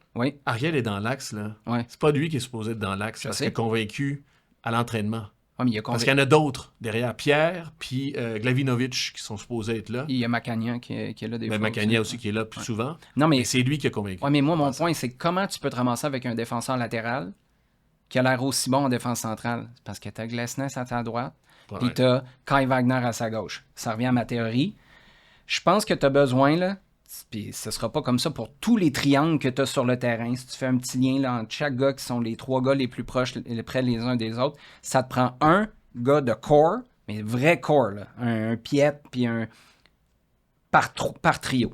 Ariel est dans l'axe, là. Ouais. C'est pas lui qui est supposé être dans l'axe, parce qu'il est convaincu à l'entraînement. Parce qu'il y en a d'autres derrière. Pierre, puis Glavinovic qui sont supposés être là. Il y a Macania qui est là des fois. Macania aussi qui est là plus souvent. Non, mais c'est lui qui a convaincu. Oui, mais moi, mon point, c'est comment tu peux te ramasser avec un défenseur latéral qui a l'air aussi bon en défense centrale? Parce que tu as Glesnes à ta droite, puis tu as Kai Wagner à sa gauche. Ça revient à ma théorie. Je pense que tu as besoin, là, puis ce sera pas comme ça pour tous les triangles que tu as sur le terrain. Si tu fais un petit lien là, entre chaque gars qui sont les 3 gars les plus proches, près les uns des autres, ça te prend un gars de core, mais vrai core, là, un Piet, puis un par trio.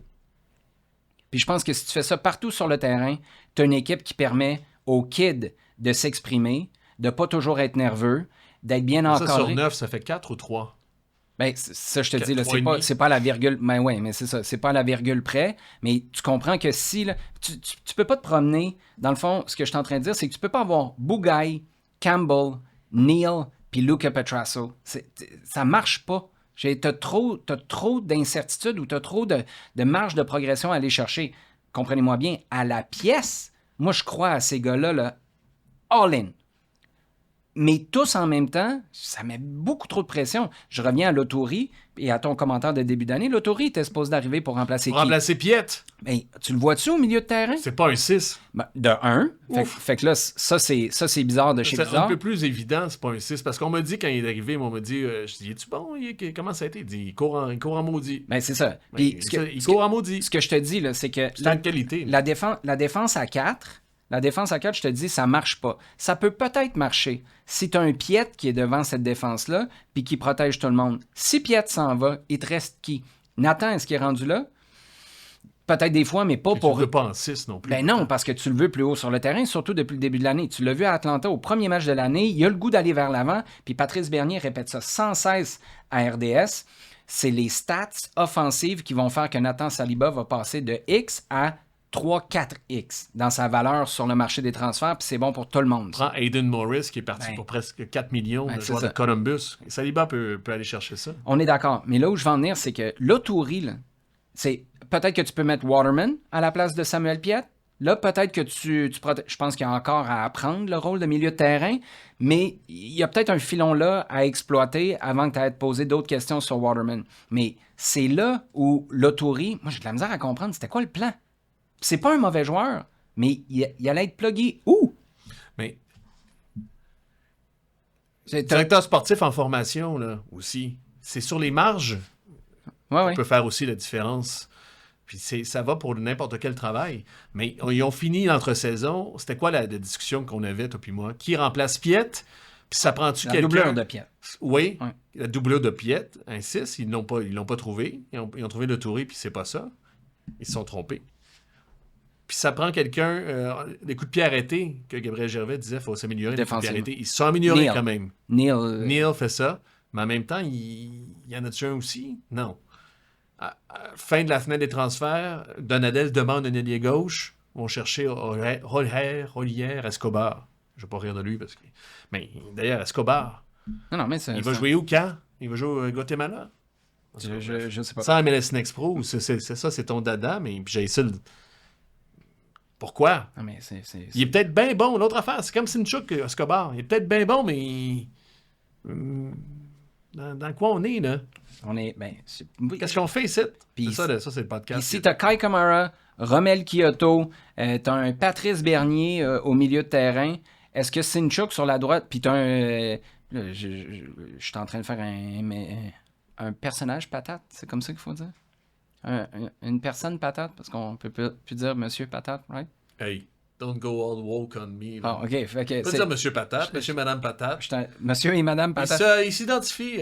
Puis je pense que si tu fais ça partout sur le terrain, tu as une équipe qui permet aux kids de s'exprimer, de pas toujours être nerveux, d'être bien encadré. Ça, sur 9, ça fait 4 ou 3? Ben, ça, je te dis, là, c'est pas à la virgule. Ben ouais, mais c'est ça, c'est pas à la virgule près. Mais tu comprends que si, là, tu peux pas te promener. Dans le fond, ce que je suis en train de dire, c'est que tu peux pas avoir Bougaï, Campbell, Neal, puis Luca Petrasso. Ça marche pas. T'as trop d'incertitudes ou t'as trop de marge de progression à aller chercher. Comprenez-moi bien, à la pièce, moi, je crois à ces gars-là, là, all in. Mais tous en même temps, ça met beaucoup trop de pression. Je reviens à l'Autori et à ton commentaire de début d'année. L'Autori était supposé d'arriver pour remplacer qui? Remplacer Piet. Ben, tu le vois-tu au milieu de terrain? C'est pas un 6. Ben, de 1. Fait que là, ça c'est bizarre de chez bizarre. C'est un peu plus évident, c'est pas un 6. Parce qu'on m'a dit quand il est arrivé, on m'a dit, je dis, es-tu bon? Comment ça a été? Il dit, il court en maudit. Ben, c'est ça. Puis, il court en maudit. Ce que je te dis, là, c'est que c'est une qualité. La défense à 4... La défense à 4, je te dis, ça marche pas. Ça peut peut-être marcher si tu as un Piet qui est devant cette défense-là puis qui protège tout le monde. Si Piet s'en va, il te reste qui? Nathan, est-ce qu'il est rendu là? Peut-être des fois, mais pas pour... Tu le veux pas en 6 non plus. Ben non, parce que tu le veux plus haut sur le terrain, surtout depuis le début de l'année. Tu l'as vu à Atlanta au premier match de l'année. Il a le goût d'aller vers l'avant. Puis Patrice Bernier répète ça sans cesse à RDS. C'est les stats offensives qui vont faire que Nathan Saliba va passer de X à 3-4X dans sa valeur sur le marché des transferts, puis c'est bon pour tout le monde. Prends Aiden Morris qui est parti pour presque 4 millions, le joueur de Columbus. Et Saliba peut aller chercher ça. On est d'accord. Mais là où je veux en venir, c'est que l'Autori, là, c'est peut-être que tu peux mettre Waterman à la place de Samuel Piet. Là, peut-être que je pense qu'il y a encore à apprendre le rôle de milieu de terrain, mais il y a peut-être un filon là à exploiter avant que tu aies à te poser d'autres questions sur Waterman. Mais c'est là où l'Autori, moi j'ai de la misère à comprendre, c'était quoi le plan? C'est pas un mauvais joueur, mais il allait être plugué où? Mais directeur sportif en formation, là, aussi. C'est sur les marges qu'on peut faire aussi la différence. Puis ça va pour n'importe quel travail. Mais ils ont fini l'entre-saison. C'était quoi la discussion qu'on avait, toi puis moi? Qui remplace Piet? Puis ça prend-tu quelqu'un? La doublure de Piet. Oui, la doublure de Piet, un 6. Ils l'ont pas trouvé. Ils ont trouvé le Touré, puis c'est pas ça. Ils se sont trompés. Puis ça prend quelqu'un, des coups de pied arrêtés, que Gabriel Gervais disait, il faut s'améliorer. Des coups de pied arrêtés. Ils se sont améliorés quand même. Neal fait ça, mais en même temps, il y en a-tu un aussi? Non. Fin de la fenêtre des transferts, Donadel demande un ailier gauche, vont chercher Rollière, Escobar. Je ne vais pas rire de lui, parce que... Mais d'ailleurs, Escobar, non, mais il va jouer où, quand? Il va jouer au Guatemala? Je sais pas. Sans MLS Next Pro, c'est ça, c'est ton dada, mais j'ai essayé de... Pourquoi? Non, mais il est peut-être bien bon, l'autre affaire. C'est comme Sinchuk, Escobar. Il est peut-être bien bon, mais... Dans quoi on est, là? On est... Qu'est-ce qu'on fait ici? Ça, c'est le podcast. Ici, t'as Kai Kamara, Romel Kyoto, t'as un Patrice Bernier au milieu de terrain. Est-ce que Sinchuk sur la droite, puis t'as un... je suis en train de faire un personnage patate, c'est comme ça qu'il faut dire? Une personne patate, parce qu'on peut plus dire Monsieur Patate, right? Hey, don't go all woke on me. Ah, OK. Fait que on peut dire Monsieur Patate, Monsieur Madame Patate. Monsieur et Madame Patate. Il s'identifie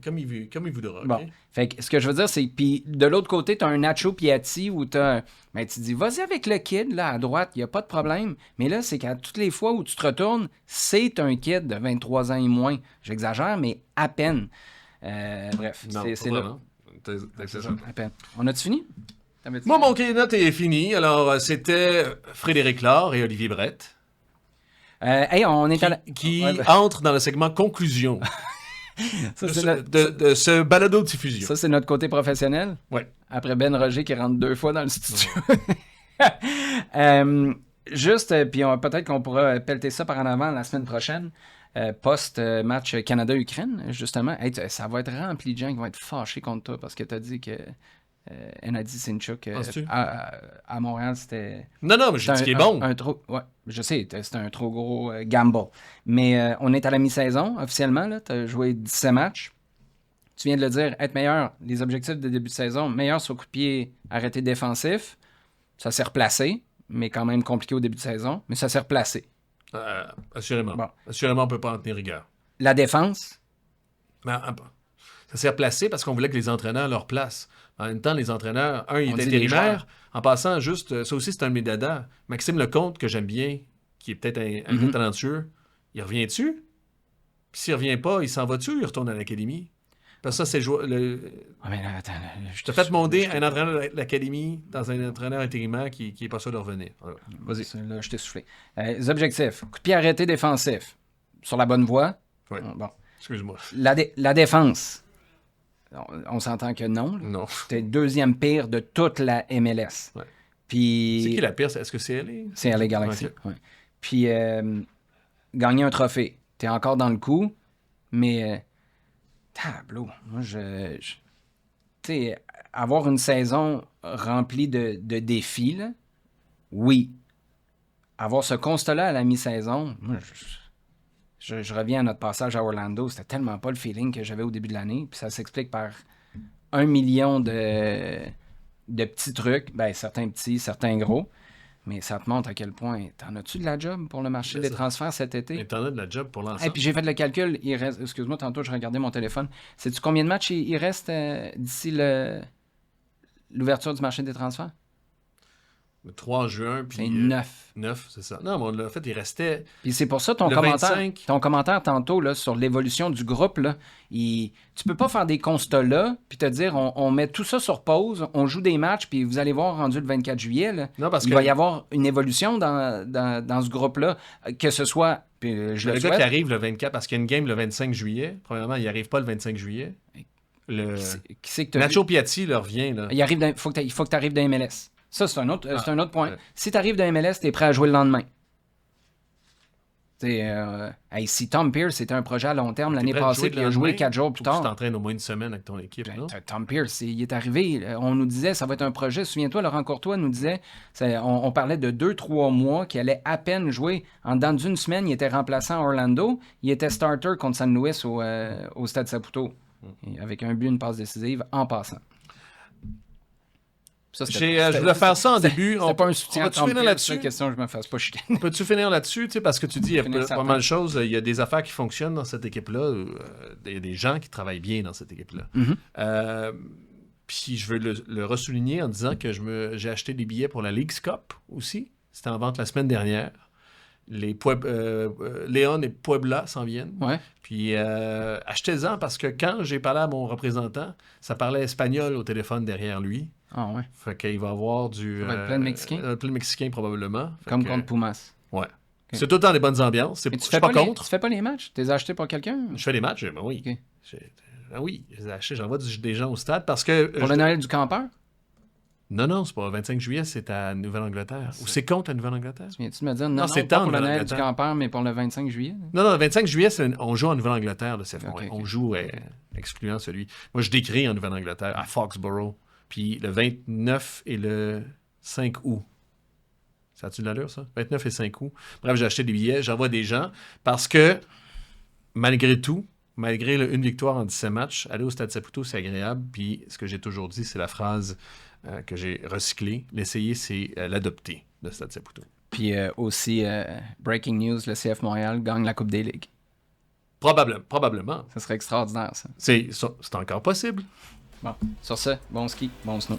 comme il voudra. Bon. Okay? Fait que ce que je veux dire, c'est puis de l'autre côté, tu as un Nacho Piatti où tu as ben, tu dis, vas-y avec le kid, là, à droite, il n'y a pas de problème. Mais là, c'est qu'à toutes les fois où tu te retournes, c'est un kid de 23 ans et moins. J'exagère, mais à peine. Bref, non, c'est là. À peine. On a-tu fini? Moi, mon note est fini. Alors, c'était Frédéric Laure et Olivier Brett. On est qui entre dans le segment conclusion ça, de ce balado-diffusion. Ça, c'est notre côté professionnel? Oui. Après Ben Roger qui rentre 2 fois dans le studio. Juste, puis peut-être qu'on pourra pelleter ça par en avant la semaine prochaine. post-match Canada-Ukraine, justement. Hey, ça va être rempli de gens qui vont être fâchés contre toi parce que tu as dit que Hennady Sinchuk à Montréal, c'était... Non, mais je dis qu'il est bon. Ouais, je sais, c'était un trop gros gamble. Mais on est à la mi-saison, officiellement. Tu as joué 17 matchs. Tu viens de le dire, être meilleur, les objectifs de début de saison, meilleur sur coup de pied, arrêté défensif. Ça s'est replacé, mais quand même compliqué au début de saison. Mais ça s'est replacé. Assurément. Bon. Assurément, on ne peut pas en tenir rigueur. La défense? Ça s'est replacé parce qu'on voulait que les entraîneurs leur placent. En même temps, les entraîneurs, il est intérimaire. En passant, juste, ça aussi, c'est un de mes dadas. Maxime Lecomte, que j'aime bien, qui est peut-être un peu talentueux, il revient-tu? Puis s'il revient pas, il s'en va-tu ou il retourne à l'académie? Parce que ça, c'est mais là, attends, je te fais demander un entraîneur de l'académie dans un entraîneur intérimaire qui n'est pas sûr de revenir. Vas-y. Là, je t'ai soufflé. Les objectifs. Coup de pied arrêté défensif. Sur la bonne voie. Oui. Bon. Excuse-moi. La défense. On s'entend que non. Non. C'était deuxième pire de toute la MLS. Ouais. Puis... C'est qui la pire? Est-ce que c'est LA? C'est LA Galaxy. Okay. Ouais. Puis gagner un trophée. T'es encore dans le coup, mais... tableau. Moi, tu sais, avoir une saison remplie de défis, là, oui. Avoir ce constat-là à la mi-saison, moi, je reviens à notre passage à Orlando, c'était tellement pas le feeling que j'avais au début de l'année, puis ça s'explique par 1 million de petits trucs, ben certains petits, certains gros, mais ça te montre à quel point, t'en as-tu de la job pour le marché des transferts cet été? Mais t'en as de la job pour l'ensemble. Et puis j'ai fait le calcul, il reste, excuse-moi, tantôt je regardais mon téléphone, sais-tu combien de matchs il reste d'ici l'ouverture du marché des transferts? Le 3 juin, puis... C'est 9. 9, c'est ça. Non, mais en fait, il restait... Puis c'est pour ça ton commentaire tantôt là, sur l'évolution du groupe, là, tu peux pas faire des constats là, puis te dire, on met tout ça sur pause, on joue des matchs, puis vous allez voir rendu le 24 juillet, là, non, parce il va y avoir une évolution dans ce groupe-là, que ce soit... Puis je le gars qui arrive le 24, parce qu'il y a une game le 25 juillet, premièrement, il n'arrive pas le 25 juillet. Nacho Piatti, là, revient. Là. Il faut que tu arrives dans MLS. Ça, c'est un autre point. Ouais. Si tu arrives dans MLS, tu es prêt à jouer le lendemain. Si Tom Pierce, c'était un projet à long terme l'année passée, puis il a joué 4 jours plus tard. Tu t'entraînes au moins une semaine avec ton équipe, non? Tom Pierce, il est arrivé. On nous disait, ça va être un projet. Souviens-toi, Laurent Courtois nous disait, on parlait de 2-3 mois, qu'il allait à peine jouer. En dedans d'une semaine, il était remplaçant à Orlando. Il était starter contre San Luis au Stade Saputo. Avec un but, une passe décisive, en passant. Ça, je voulais faire ça en début. C'est pas un soutien. Peux-tu finir là-dessus? Question, je me fasse pas chicaner. Peux-tu finir là-dessus? Parce que tu dis, il y a pas mal de choses. Il y a des affaires qui fonctionnent dans cette équipe-là. Il y a des gens qui travaillent bien dans cette équipe-là. Mm-hmm. Puis je veux le ressouligner en disant que j'ai acheté des billets pour la Leagues Cup aussi. C'était en vente la semaine dernière. Léon et Puebla s'en viennent. Ouais. Puis achetez-en parce que quand j'ai parlé à mon représentant, ça parlait espagnol au téléphone derrière lui. Ah ouais. Fait qu'il va avoir du... plein de Mexicains? Plein de Mexicains probablement. Comme contre Pumas. Ouais. Okay. C'est tout le temps des bonnes ambiances. Je suis pas contre. Tu fais pas les matchs? Tu les as achetés pour quelqu'un? Je fais les matchs, ben oui. Okay. Oui, je les ai achetés. J'envoie des gens au stade parce que... Pour le Noël du campeur? Non, c'est pas le 25 juillet, c'est à Nouvelle-Angleterre. Ou c'est contre la Nouvelle-Angleterre? Viens-tu me dire non, c'est pas pour le Noël du campeur, mais pour le 25 juillet? Non, le 25 juillet, on joue en Nouvelle-Angleterre, le CF. Okay, on joue excluant celui. Moi, je décris en Nouvelle-Angleterre, à Foxborough. Puis le 29 et le 5 août. Ça a-tu de l'allure, ça? 29 et 5 août. Bref, j'ai acheté des billets, j'envoie des gens, parce que, malgré tout, malgré une victoire en 17 matchs, aller au Stade Saputo, c'est agréable. Puis ce que j'ai toujours dit, c'est la phrase que j'ai recyclée. L'essayer, c'est l'adopter, le Stade Saputo. Puis aussi, breaking news, le CF Montréal gagne la Coupe des Ligues. Probablement. Ça serait extraordinaire, ça. C'est encore possible. Bon, sur ce, bon ski, bon snow.